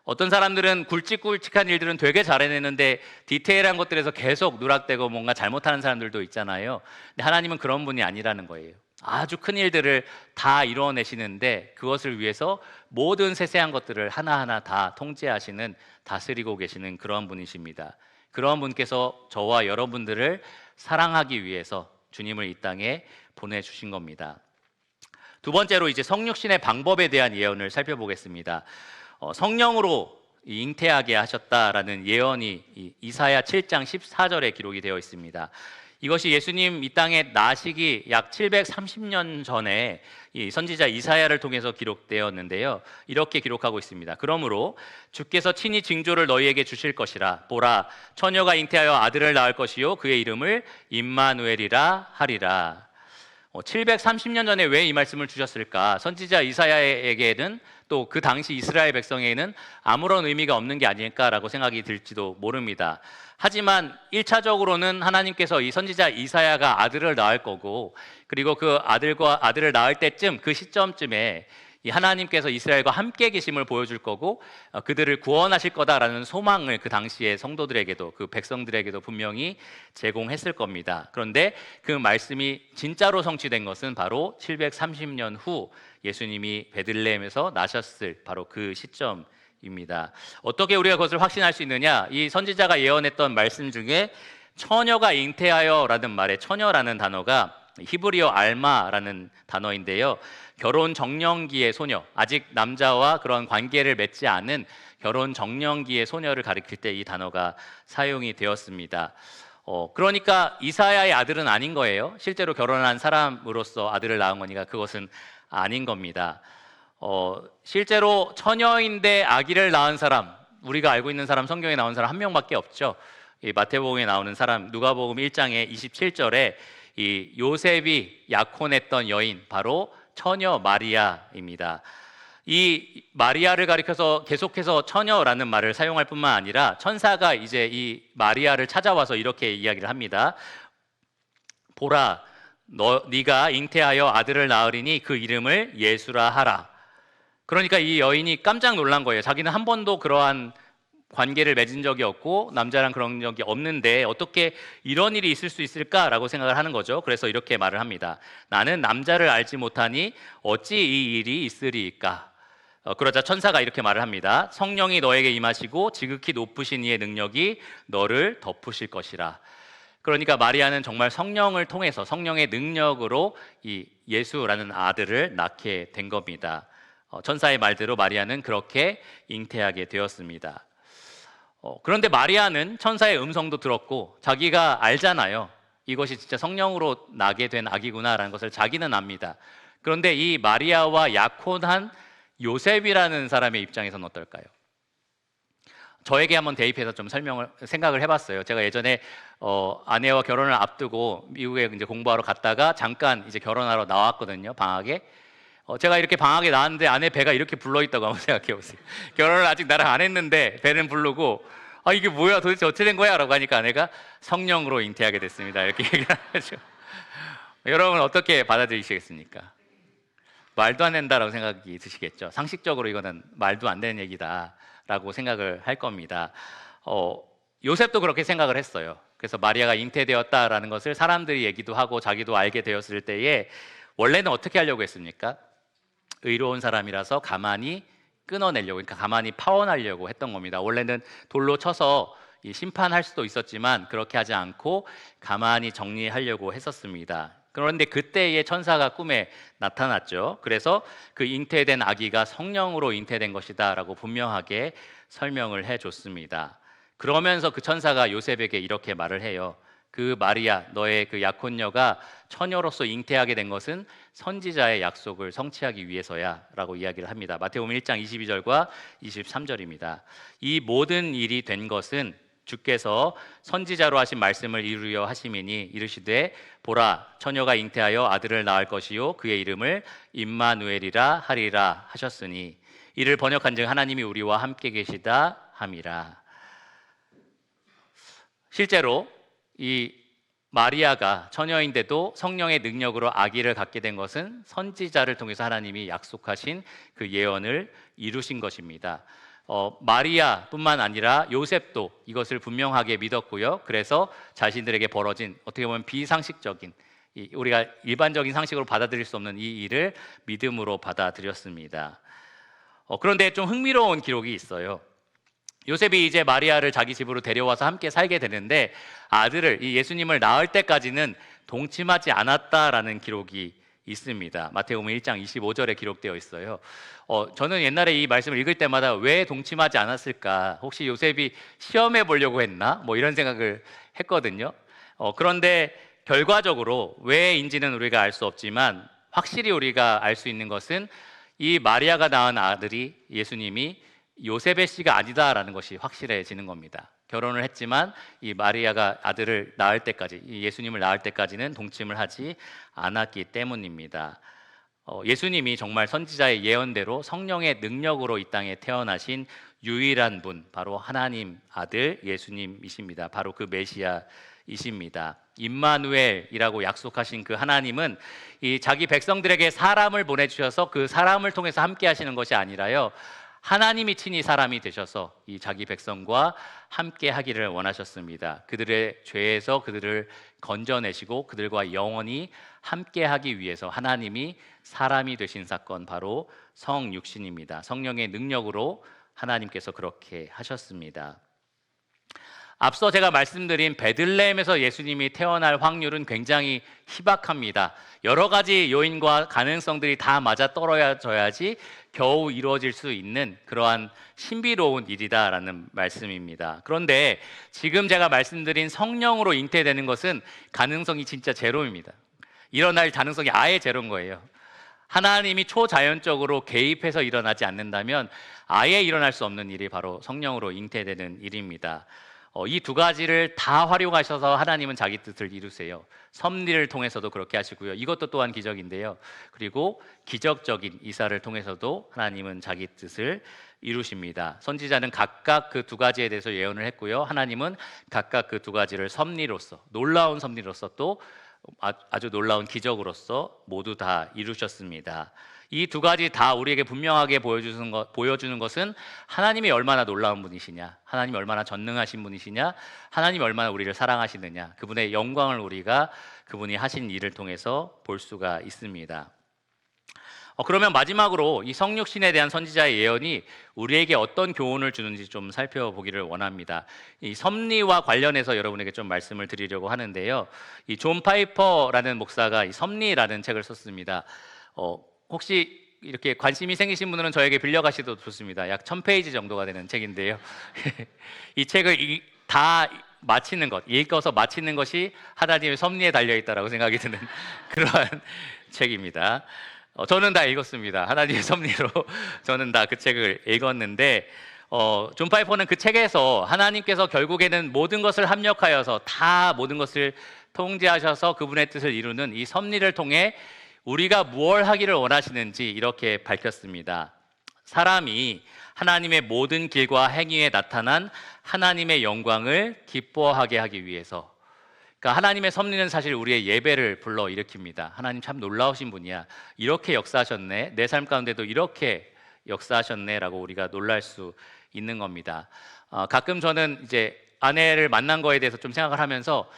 어떤 사람들은 굵직굵직한 일들은 되게 잘해내는데 디테일한 것들에서 계속 누락되고 뭔가 잘못하는 사람들도 있잖아요. 근데 하나님은 그런 분이 아니라는 거예요. 아주 큰 일들을 다 이루어내시는데 그것을 위해서 모든 세세한 것들을 하나하나 다 통제하시는, 다스리고 계시는 그런 분이십니다. 그런 분께서 저와 여러분들을 사랑하기 위해서 주님을 이 땅에 보내주신 겁니다. 두 번째로 이제 성육신의 방법에 대한 예언을 살펴보겠습니다. 성령으로 잉태하게 하셨다라는 예언이 이사야 7장 14절에 기록이 되어 있습니다. 이것이 예수님 이 땅에 나시기 약 730년 전에 이 선지자 이사야를 통해서 기록되었는데요. 이렇게 기록하고 있습니다. 그러므로 주께서 친히 징조를 너희에게 주실 것이라. 보라, 처녀가 잉태하여 아들을 낳을 것이요 그의 이름을 임마누엘이라 하리라. 730년 전에 왜 이 말씀을 주셨을까? 선지자 이사야에게는 또 그 당시 이스라엘 백성에게는 아무런 의미가 없는 게 아닐까라고 생각이 들지도 모릅니다. 하지만 1차적으로는 하나님께서 이 선지자 이사야가 아들을 낳을 거고, 그리고 그 아들을 낳을 때쯤, 그 시점쯤에 이 하나님께서 이스라엘과 함께 계심을 보여줄 거고 그들을 구원하실 거다라는 소망을 그 당시의 성도들에게도, 그 백성들에게도 분명히 제공했을 겁니다. 그런데 그 말씀이 진짜로 성취된 것은 바로 730년 후 예수님이 베들레헴에서 나셨을 바로 그 시점입니다. 어떻게 우리가 그것을 확신할 수 있느냐? 이 선지자가 예언했던 말씀 중에 처녀가 잉태하여 라는 말에 처녀라는 단어가 히브리어 알마라는 단어인데요. 결혼 정년기의 소녀, 아직 남자와 그런 관계를 맺지 않은 결혼 정년기의 소녀를 가리킬 때 이 단어가 사용이 되었습니다. 그러니까 이사야의 아들은 아닌 거예요. 실제로 결혼한 사람으로서 아들을 낳은 거니까 그것은 아닌 겁니다. 실제로 처녀인데 아기를 낳은 사람, 우리가 알고 있는 사람, 성경에 나온 사람 한 명밖에 없죠. 이 마태복음에 나오는 사람, 누가복음 1장의 27절에 이 요셉이 약혼했던 여인, 바로 처녀 마리아입니다. 이 마리아를 가리켜서 계속해서 처녀라는 말을 사용할 뿐만 아니라 천사가 이제 이 마리아를 찾아와서 이렇게 이야기를 합니다. 보라, 네가 잉태하여 아들을 낳으리니 그 이름을 예수라 하라. 그러니까 이 여인이 깜짝 놀란 거예요. 자기는 한 번도 그러한 관계를 맺은 적이 없고 남자랑 그런 적이 없는데 어떻게 이런 일이 있을 수 있을까라고 생각을 하는 거죠. 그래서 이렇게 말을 합니다. 나는 남자를 알지 못하니 어찌 이 일이 있으리이까. 그러자 천사가 이렇게 말을 합니다. 성령이 너에게 임하시고 지극히 높으신 이의 능력이 너를 덮으실 것이라. 그러니까 마리아는 정말 성령을 통해서, 성령의 능력으로 이 예수라는 아들을 낳게 된 겁니다. 천사의 말대로 마리아는 그렇게 잉태하게 되었습니다. 그런데 마리아는 천사의 음성도 들었고 자기가 알잖아요. 이것이 진짜 성령으로 나게 된 아기구나라는 것을 자기는 압니다. 그런데 이 마리아와 약혼한 요셉이라는 사람의 입장에서는 어떨까요? 저에게 한번 대입해서 좀 생각을 해봤어요. 제가 예전에 아내와 결혼을 앞두고 미국에 이제 공부하러 갔다가 잠깐 이제 결혼하러 나왔거든요. 방학에. 제가 이렇게 방학에 나왔는데 아내 배가 이렇게 불러있다고 한번 생각해 보세요. 결혼을 아직 나랑 안 했는데 배는 부르고 이게 뭐야, 도대체 어떻게 된 거야? 라고 하니까 아내가 성령으로 잉태하게 됐습니다. 이렇게 얘기를 하죠. 여러분 어떻게 받아들이시겠습니까? 말도 안 된다라고 생각이 드시겠죠. 상식적으로 이거는 말도 안 되는 얘기다라고 생각을 할 겁니다. 요셉도 그렇게 생각을 했어요. 그래서 마리아가 잉태되었다라는 것을 사람들이 얘기도 하고 자기도 알게 되었을 때에 원래는 어떻게 하려고 했습니까? 의로운 사람이라서 가만히 끊어내려고, 그러니까 가만히 파혼하려고 했던 겁니다. 원래는 돌로 쳐서 심판할 수도 있었지만 그렇게 하지 않고 가만히 정리하려고 했었습니다. 그런데 그때의 천사가 꿈에 나타났죠. 그래서 그 잉태된 아기가 성령으로 잉태된 것이다 라고 분명하게 설명을 해줬습니다. 그러면서 그 천사가 요셉에게 이렇게 말을 해요. 그 마리아, 너의 그 약혼녀가 처녀로서 잉태하게 된 것은 선지자의 약속을 성취하기 위해서야 라고 이야기를 합니다. 마태복음 1장 22절과 23절입니다. 이 모든 일이 된 것은 주께서 선지자로 하신 말씀을 이루려 하심이니 이르시되 보라, 처녀가 잉태하여 아들을 낳을 것이요 그의 이름을 임마누엘이라 하리라 하셨으니 이를 번역한즉 하나님이 우리와 함께 계시다 함이라. 실제로 이 마리아가 처녀인데도 성령의 능력으로 아기를 갖게 된 것은 선지자를 통해서 하나님이 약속하신 그 예언을 이루신 것입니다. 마리아뿐만 아니라 요셉도 이것을 분명하게 믿었고요. 그래서 자신들에게 벌어진 어떻게 보면 비상식적인, 우리가 일반적인 상식으로 받아들일 수 없는 이 일을 믿음으로 받아들였습니다. 그런데 좀 흥미로운 기록이 있어요. 요셉이 이제 마리아를 자기 집으로 데려와서 함께 살게 되는데 아들을, 이 예수님을 낳을 때까지는 동침하지 않았다라는 기록이 있습니다. 마태복음 1장 25절에 기록되어 있어요. 저는 옛날에 이 말씀을 읽을 때마다 왜 동침하지 않았을까? 혹시 요셉이 시험해 보려고 했나? 뭐 이런 생각을 했거든요. 그런데 결과적으로 왜인지는 우리가 알 수 없지만 확실히 우리가 알 수 있는 것은 이 마리아가 낳은 아들이 예수님이 요셉의 씨가 아니다라는 것이 확실해지는 겁니다. 결혼을 했지만 이 마리아가 아들을 낳을 때까지, 이 예수님을 낳을 때까지는 동침을 하지 않았기 때문입니다. 예수님이 정말 선지자의 예언대로 성령의 능력으로 이 땅에 태어나신 유일한 분, 바로 하나님 아들 예수님이십니다. 바로 그 메시아이십니다. 임마누엘이라고 약속하신 그 하나님은 이 자기 백성들에게 사람을 보내주셔서 그 사람을 통해서 함께 하시는 것이 아니라요, 하나님이 친히 사람이 되셔서 이 자기 백성과 함께 하기를 원하셨습니다. 그들의 죄에서 그들을 건져내시고 그들과 영원히 함께 하기 위해서 하나님이 사람이 되신 사건, 바로 성육신입니다. 성령의 능력으로 하나님께서 그렇게 하셨습니다. 앞서 제가 말씀드린 베들레헴에서 예수님이 태어날 확률은 굉장히 희박합니다. 여러 가지 요인과 가능성들이 다 맞아떨어져야지 겨우 이루어질 수 있는 그러한 신비로운 일이다라는 말씀입니다. 그런데 지금 제가 말씀드린 성령으로 잉태되는 것은 가능성이 진짜 제로입니다. 일어날 가능성이 아예 제로인 거예요. 하나님이 초자연적으로 개입해서 일어나지 않는다면 아예 일어날 수 없는 일이 바로 성령으로 잉태되는 일입니다. 이 두 가지를 다 활용하셔서 하나님은 자기 뜻을 이루세요. 섭리를 통해서도 그렇게 하시고요. 이것도 또한 기적인데요. 그리고 기적적인 이사를 통해서도 하나님은 자기 뜻을 이루십니다. 선지자는 각각 그 두 가지에 대해서 예언을 했고요. 하나님은 각각 그 두 가지를 섭리로서, 놀라운 섭리로서, 또 아주 놀라운 기적으로서 모두 다 이루셨습니다. 이 두 가지 다 우리에게 분명하게 보여주는 것은 하나님이 얼마나 놀라운 분이시냐, 하나님이 얼마나 전능하신 분이시냐, 하나님이 얼마나 우리를 사랑하시느냐, 그분의 영광을 우리가 그분이 하신 일을 통해서 볼 수가 있습니다. 그러면 마지막으로 이 성육신에 대한 선지자의 예언이 우리에게 어떤 교훈을 주는지 좀 살펴보기를 원합니다. 이 섭리와 관련해서 여러분에게 좀 말씀을 드리려고 하는데요. 이 존 파이퍼라는 목사가 이 섭리라는 책을 썼습니다. 혹시 이렇게 관심이 생기신 분들은 저에게 빌려가셔도 좋습니다. 약 1000페이지 정도가 되는 책인데요. 이 책을 다 마치는 것, 읽어서 마치는 것이 하나님의 섭리에 달려있다라고 생각이 드는 그러한 책입니다. 저는 다 읽었습니다. 하나님의 섭리로 저는 다 그 책을 읽었는데, 존 파이퍼는 그 책에서 하나님께서 결국에는 모든 것을 합력하여서 다 모든 것을 통제하셔서 그분의 뜻을 이루는 이 섭리를 통해 우리가 무엇을 하기를 원하시는지 이렇게 밝혔습니다. 사람이 하나님의 모든 길과 행위에 나타난 하나님의 영광을 기뻐하게 하기 위해서, 그러니까 하나님의 섭리는 사실 우리의 예배를 불러일으킵니다. 하나님 참 놀라우신 분이야, 이렇게 역사하셨네, 내 삶 가운데도 이렇게 역사하셨네 라고 우리가 놀랄 수 있는 겁니다. 가끔 저는 이제 아내를 만난 거에 대해서 좀 생각을 하면서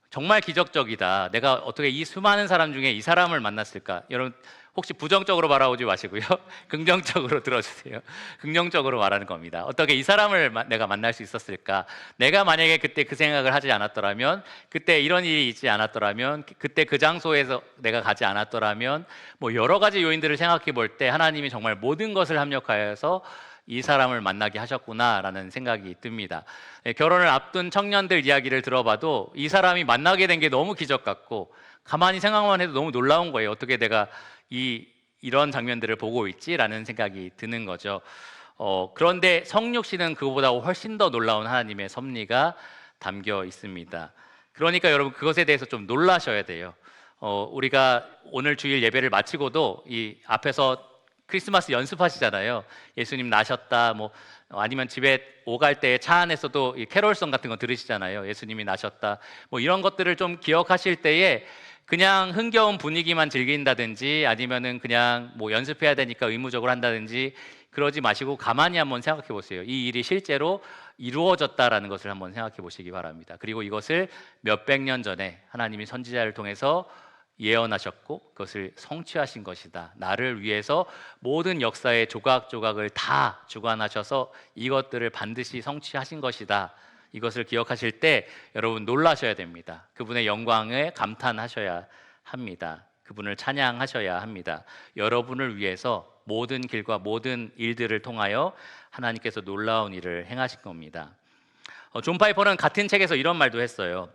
정말 기적적이다, 내가 어떻게 이 수많은 사람 중에 이 사람을 만났을까. 여러분 혹시 부정적으로 바라보지 마시고요. 긍정적으로 들어주세요. 긍정적으로 말하는 겁니다. 어떻게 이 사람을 내가 만날 수 있었을까. 내가 만약에 그때 그 생각을 하지 않았더라면, 그때 이런 일이 있지 않았더라면, 그때 그 장소에서 내가 가지 않았더라면, 뭐 여러 가지 요인들을 생각해 볼 때 하나님이 정말 모든 것을 합력하여서 이 사람을 만나게 하셨구나라는 생각이 듭니다. 결혼을 앞둔 청년들 이야기를 들어봐도 이 사람이 만나게 된 게 너무 기적 같고, 가만히 생각만 해도 너무 놀라운 거예요. 어떻게 내가 이런 장면들을 보고 있지라는 생각이 드는 거죠. 그런데 성육신은 그거보다 훨씬 더 놀라운 하나님의 섭리가 담겨 있습니다. 그러니까 여러분 그것에 대해서 좀 놀라셔야 돼요. 우리가 오늘 주일 예배를 마치고도 이 앞에서 크리스마스 연습하시잖아요. 예수님 나셨다, 뭐 아니면 집에 오갈 때 차 안에서도 이 캐롤송 같은 거 들으시잖아요. 예수님이 나셨다, 뭐 이런 것들을 좀 기억하실 때에 그냥 흥겨운 분위기만 즐긴다든지, 아니면은 그냥 뭐 연습해야 되니까 의무적으로 한다든지 그러지 마시고 가만히 한번 생각해 보세요. 이 일이 실제로 이루어졌다라는 것을 한번 생각해 보시기 바랍니다. 그리고 이것을 몇백 년 전에 하나님이 선지자를 통해서 예언하셨고 그것을 성취하신 것이다. 나를 위해서 모든 역사의 조각조각을 다 주관하셔서 이것들을 반드시 성취하신 것이다. 이것을 기억하실 때 여러분 놀라셔야 됩니다. 그분의 영광에 감탄하셔야 합니다. 그분을 찬양하셔야 합니다. 여러분을 위해서 모든 길과 모든 일들을 통하여 하나님께서 놀라운 일을 행하신 겁니다. 존 파이퍼는 같은 책에서 이런 말도 했어요.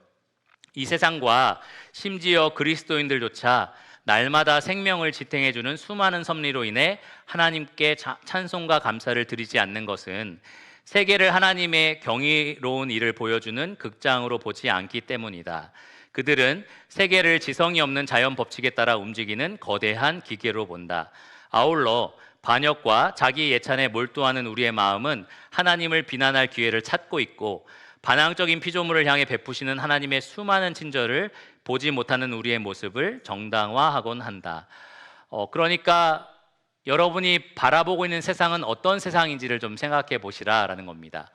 이 세상과 심지어 그리스도인들조차 날마다 생명을 지탱해주는 수많은 섭리로 인해 하나님께 찬송과 감사를 드리지 않는 것은 세계를 하나님의 경이로운 일을 보여주는 극장으로 보지 않기 때문이다. 그들은 세계를 지성이 없는 자연 법칙에 따라 움직이는 거대한 기계로 본다. 아울러 반역과 자기 예찬에 몰두하는 우리의 마음은 하나님을 비난할 기회를 찾고 있고, 반항적인 피조물을 향해 베푸시는 하나님의 수많은 친절을 보지 못하는 우리의 모습을 정당화하곤 한다. 그러니까 여러분이 바라보고 있는 세상은 어떤 세상인지를 좀 생각해 보시라라는 겁니다.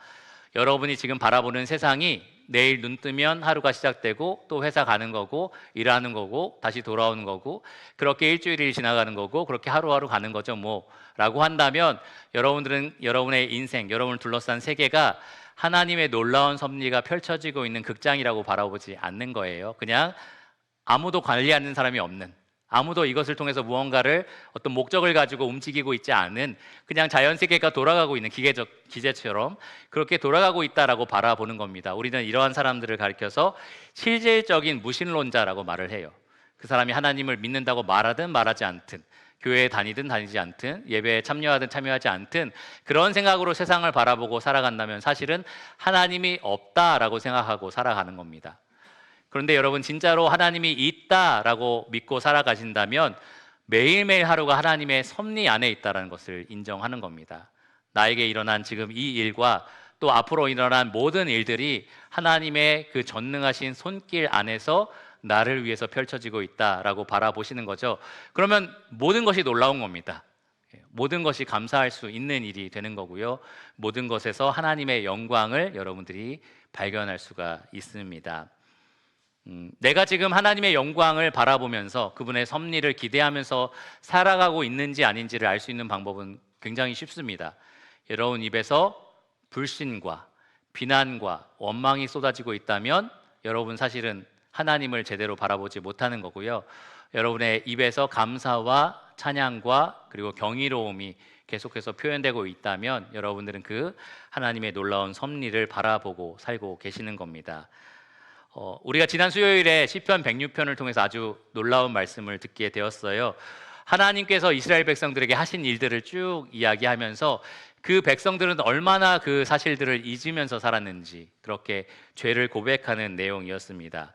여러분이 지금 바라보는 세상이 내일 눈 뜨면 하루가 시작되고 또 회사 가는 거고 일하는 거고 다시 돌아오는 거고 그렇게 일주일이 지나가는 거고 그렇게 하루하루 가는 거죠 라고 한다면, 여러분들은 여러분의 인생, 여러분을 둘러싼 세계가 하나님의 놀라운 섭리가 펼쳐지고 있는 극장이라고 바라보지 않는 거예요. 그냥 아무도 관리하는 사람이 없는, 아무도 이것을 통해서 무언가를 어떤 목적을 가지고 움직이고 있지 않은, 그냥 자연 세계가 돌아가고 있는 기제처럼 그렇게 돌아가고 있다라고 바라보는 겁니다. 우리는 이러한 사람들을 가리켜서 실질적인 무신론자라고 말을 해요. 그 사람이 하나님을 믿는다고 말하든 말하지 않든, 교회에 다니든 다니지 않든, 예배에 참여하든 참여하지 않든 그런 생각으로 세상을 바라보고 살아간다면 사실은 하나님이 없다라고 생각하고 살아가는 겁니다. 그런데 여러분, 진짜로 하나님이 있다라고 믿고 살아가신다면 매일매일 하루가 하나님의 섭리 안에 있다는 것을 인정하는 겁니다. 나에게 일어난 지금 이 일과 또 앞으로 일어난 모든 일들이 하나님의 그 전능하신 손길 안에서 나를 위해서 펼쳐지고 있다라고 바라보시는 거죠. 그러면 모든 것이 놀라운 겁니다. 모든 것이 감사할 수 있는 일이 되는 거고요. 모든 것에서 하나님의 영광을 여러분들이 발견할 수가 있습니다. 내가 지금 하나님의 영광을 바라보면서 그분의 섭리를 기대하면서 살아가고 있는지 아닌지를 알 수 있는 방법은 굉장히 쉽습니다. 여러분 입에서 불신과 비난과 원망이 쏟아지고 있다면 여러분 사실은 하나님을 제대로 바라보지 못하는 거고요. 여러분의 입에서 감사와 찬양과 그리고 경이로움이 계속해서 표현되고 있다면 여러분들은 그 하나님의 놀라운 섭리를 바라보고 살고 계시는 겁니다. 우리가 지난 수요일에 시편 106편을 통해서 아주 놀라운 말씀을 듣게 되었어요. 하나님께서 이스라엘 백성들에게 하신 일들을 쭉 이야기하면서 그 백성들은 얼마나 그 사실들을 잊으면서 살았는지 그렇게 죄를 고백하는 내용이었습니다.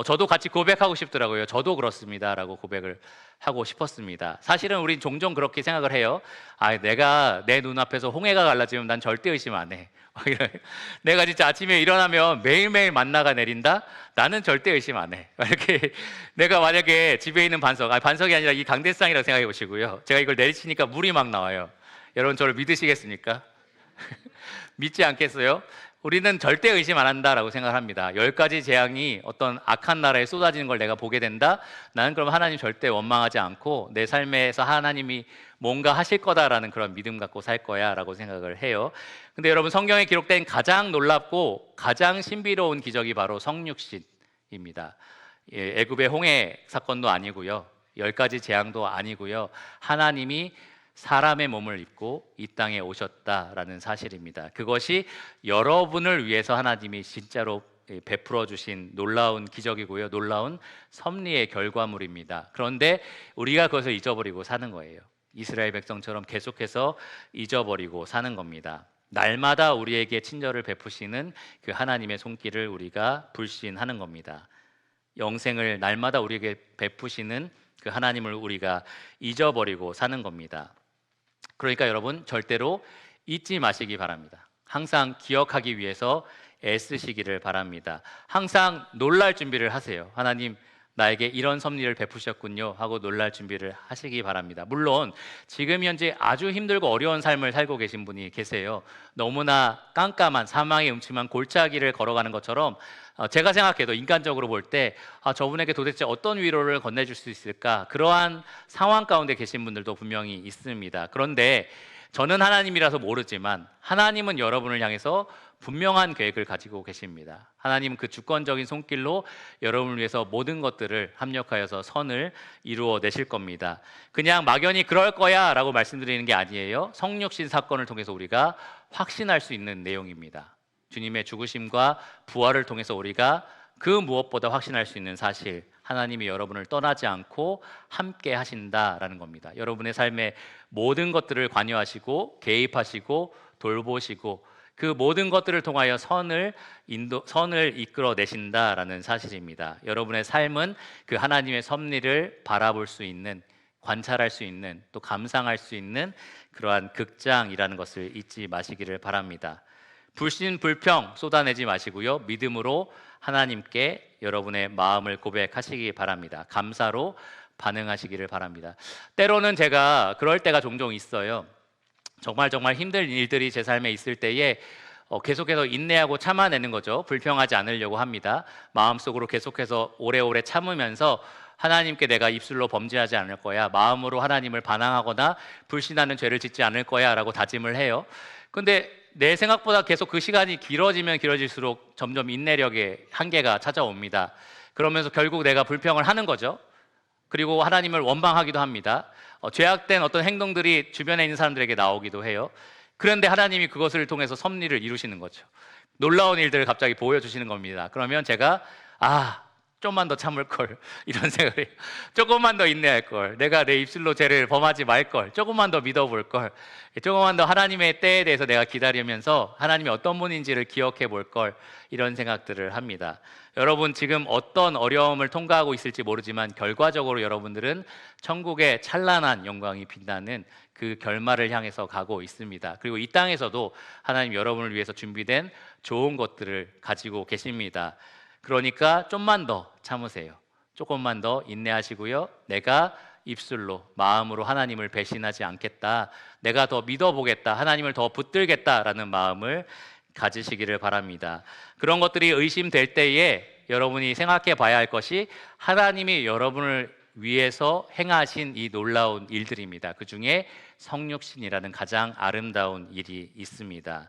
저도 같이 고백하고 싶더라고요. 저도 그렇습니다 라고 고백을 하고 싶었습니다. 사실은 우린 종종 그렇게 생각을 해요. 내가 내 눈앞에서 홍해가 갈라지면 난 절대 의심 안 해. 내가 진짜 아침에 일어나면 매일매일 만나가 내린다? 나는 절대 의심 안 해. 이렇게 내가 만약에 집에 있는 반석이 아니라 이 강대상이라고 생각해 보시고요. 제가 이걸 내리치니까 물이 막 나와요. 여러분 저를 믿으시겠습니까? 믿지 않겠어요? 우리는 절대 의심 안 한다라고 생각합니다. 10가지 재앙이 어떤 악한 나라에 쏟아지는 걸 내가 보게 된다? 나는 그럼 하나님 절대 원망하지 않고 내 삶에서 하나님이 뭔가 하실 거다라는 그런 믿음 갖고 살 거야 라고 생각을 해요. 근데 여러분, 성경에 기록된 가장 놀랍고 가장 신비로운 기적이 바로 성육신입니다. 애굽의 홍해 사건도 아니고요, 10가지 재앙도 아니고요, 하나님이 사람의 몸을 입고 이 땅에 오셨다라는 사실입니다. 그것이 여러분을 위해서 하나님이 진짜로 베풀어 주신 놀라운 기적이고요, 놀라운 섭리의 결과물입니다. 그런데 우리가 그것을 잊어버리고 사는 거예요. 이스라엘 백성처럼 계속해서 잊어버리고 사는 겁니다. 날마다 우리에게 친절을 베푸시는 그 하나님의 손길을 우리가 불신하는 겁니다. 영생을 날마다 우리에게 베푸시는 그 하나님을 우리가 잊어버리고 사는 겁니다. 그러니까 여러분, 절대로 잊지 마시기 바랍니다. 항상 기억하기 위해서 애쓰시기를 바랍니다. 항상 놀랄 준비를 하세요. 하나님, 나에게 이런 섭리를 베푸셨군요 하고 놀랄 준비를 하시기 바랍니다. 물론 지금 현재 아주 힘들고 어려운 삶을 살고 계신 분이 계세요. 너무나 깜깜한 사망의 음침한 골짜기를 걸어가는 것처럼 제가 생각해도 인간적으로 볼 때 저분에게 도대체 어떤 위로를 건네줄 수 있을까, 그러한 상황 가운데 계신 분들도 분명히 있습니다. 그런데 저는 하나님이라서 모르지만 하나님은 여러분을 향해서 분명한 계획을 가지고 계십니다. 하나님은 그 주권적인 손길로 여러분을 위해서 모든 것들을 합력하여서 선을 이루어내실 겁니다. 그냥 막연히 그럴 거야 라고 말씀드리는 게 아니에요. 성육신 사건을 통해서 우리가 확신할 수 있는 내용입니다. 주님의 죽으심과 부활을 통해서 우리가 그 무엇보다 확신할 수 있는 사실, 하나님이 여러분을 떠나지 않고 함께 하신다라는 겁니다. 여러분의 삶의 모든 것들을 관여하시고 개입하시고 돌보시고 그 모든 것들을 통하여 선을 이끌어내신다라는 사실입니다. 여러분의 삶은 그 하나님의 섭리를 바라볼 수 있는, 관찰할 수 있는, 또 감상할 수 있는 그러한 극장이라는 것을 잊지 마시기를 바랍니다. 불신불평 쏟아내지 마시고요, 믿음으로 하나님께 여러분의 마음을 고백하시기 바랍니다. 감사로 반응하시기를 바랍니다. 때로는 제가 그럴 때가 종종 있어요. 정말 힘든 일들이 제 삶에 있을 때에 계속해서 인내하고 참아내는 거죠. 불평하지 않으려고 합니다. 마음속으로 계속해서 오래오래 참으면서 하나님께 내가 입술로 범죄하지 않을 거야, 마음으로 하나님을 반항하거나 불신하는 죄를 짓지 않을 거야 라고 다짐을 해요. 근데 내 생각보다 계속 그 시간이 길어지면 길어질수록 점점 인내력의 한계가 찾아옵니다. 그러면서 결국 내가 불평을 하는 거죠. 그리고 하나님을 원망하기도 합니다. 죄악된 어떤 행동들이 주변에 있는 사람들에게 나오기도 해요. 그런데 하나님이 그것을 통해서 섭리를 이루시는 거죠. 놀라운 일들을 갑자기 보여주시는 겁니다. 그러면 제가 좀만 더 참을 걸, 이런 생각을 해요. 조금만 더 인내할 걸, 내가 내 입술로 죄를 범하지 말 걸, 조금만 더 믿어볼 걸, 조금만 더 하나님의 때에 대해서 내가 기다리면서 하나님이 어떤 분인지를 기억해 볼 걸, 이런 생각들을 합니다. 여러분 지금 어떤 어려움을 통과하고 있을지 모르지만 결과적으로 여러분들은 천국의 찬란한 영광이 빛나는 그 결말을 향해서 가고 있습니다. 그리고 이 땅에서도 하나님 여러분을 위해서 준비된 좋은 것들을 가지고 계십니다. 그러니까 좀만 더 참으세요. 조금만 더 인내하시고요, 내가 입술로, 마음으로 하나님을 배신하지 않겠다, 내가 더 믿어보겠다, 하나님을 더 붙들겠다라는 마음을 가지시기를 바랍니다. 그런 것들이 의심될 때에 여러분이 생각해 봐야 할 것이 하나님이 여러분을 위해서 행하신 이 놀라운 일들입니다. 그 중에 성육신이라는 가장 아름다운 일이 있습니다.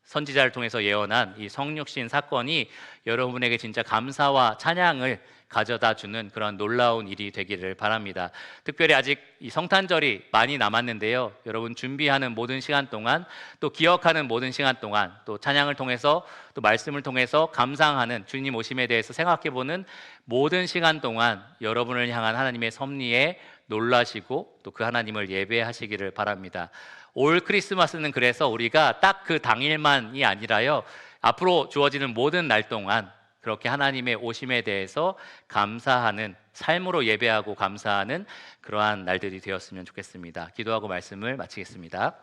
선지자를 통해서 예언한 이 성육신 사건이 여러분에게 진짜 감사와 찬양을 가져다 주는 그런 놀라운 일이 되기를 바랍니다. 특별히 아직 이 성탄절이 많이 남았는데요, 여러분 준비하는 모든 시간 동안, 또 기억하는 모든 시간 동안, 또 찬양을 통해서, 또 말씀을 통해서 감상하는 주님 오심에 대해서 생각해보는 모든 시간 동안 여러분을 향한 하나님의 섭리에 놀라시고 또 그 하나님을 예배하시기를 바랍니다. 올 크리스마스는 그래서 우리가 딱 그 당일만이 아니라요, 앞으로 주어지는 모든 날 동안 그렇게 하나님의 오심에 대해서 감사하는, 삶으로 예배하고 감사하는 그러한 날들이 되었으면 좋겠습니다. 기도하고 말씀을 마치겠습니다.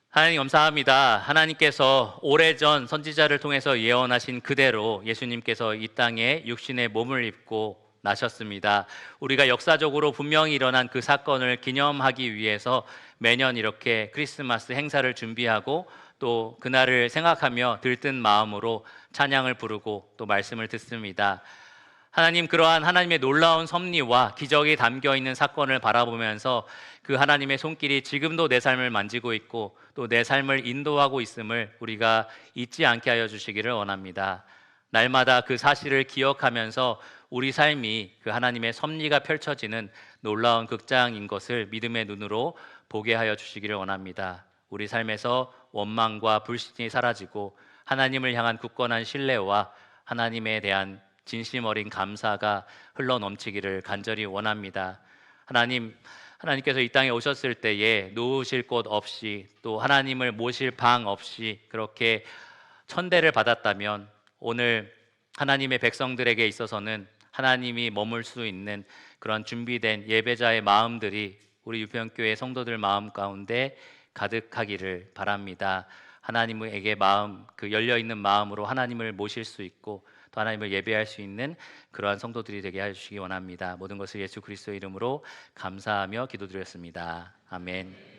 하나님 감사합니다. 하나님께서 오래전 선지자를 통해서 예언하신 그대로 예수님께서 이 땅에 육신의 몸을 입고 나셨습니다. 우리가 역사적으로 분명히 일어난 그 사건을 기념하기 위해서 매년 이렇게 크리스마스 행사를 준비하고 또 그날을 생각하며 들뜬 마음으로 찬양을 부르고 또 말씀을 듣습니다. 하나님, 그러한 하나님의 놀라운 섭리와 기적이 담겨 있는 사건을 바라보면서 그 하나님의 손길이 지금도 내 삶을 만지고 있고 또 내 삶을 인도하고 있음을 우리가 잊지 않게 하여 주시기를 원합니다. 날마다 그 사실을 기억하면서 우리 삶이 그 하나님의 섭리가 펼쳐지는 놀라운 극장인 것을 믿음의 눈으로 보게 하여 주시기를 원합니다. 우리 삶에서 원망과 불신이 사라지고 하나님을 향한 굳건한 신뢰와 하나님에 대한 진심 어린 감사가 흘러넘치기를 간절히 원합니다. 하나님께서 이 땅에 오셨을 때에 놓으실 곳 없이 또 하나님을 모실 방 없이 그렇게 천대를 받았다면 오늘 하나님의 백성들에게 있어서는 하나님이 머물 수 있는 그런 준비된 예배자의 마음들이 우리 유평교회 성도들 마음 가운데 가득하기를 바랍니다. 하나님에게 그 열려있는 마음으로 하나님을 모실 수 있고 또 하나님을 예배할 수 있는 그러한 성도들이 되게 해주시기 원합니다. 모든 것을 예수 그리스도의 이름으로 감사하며 기도드렸습니다. 아멘.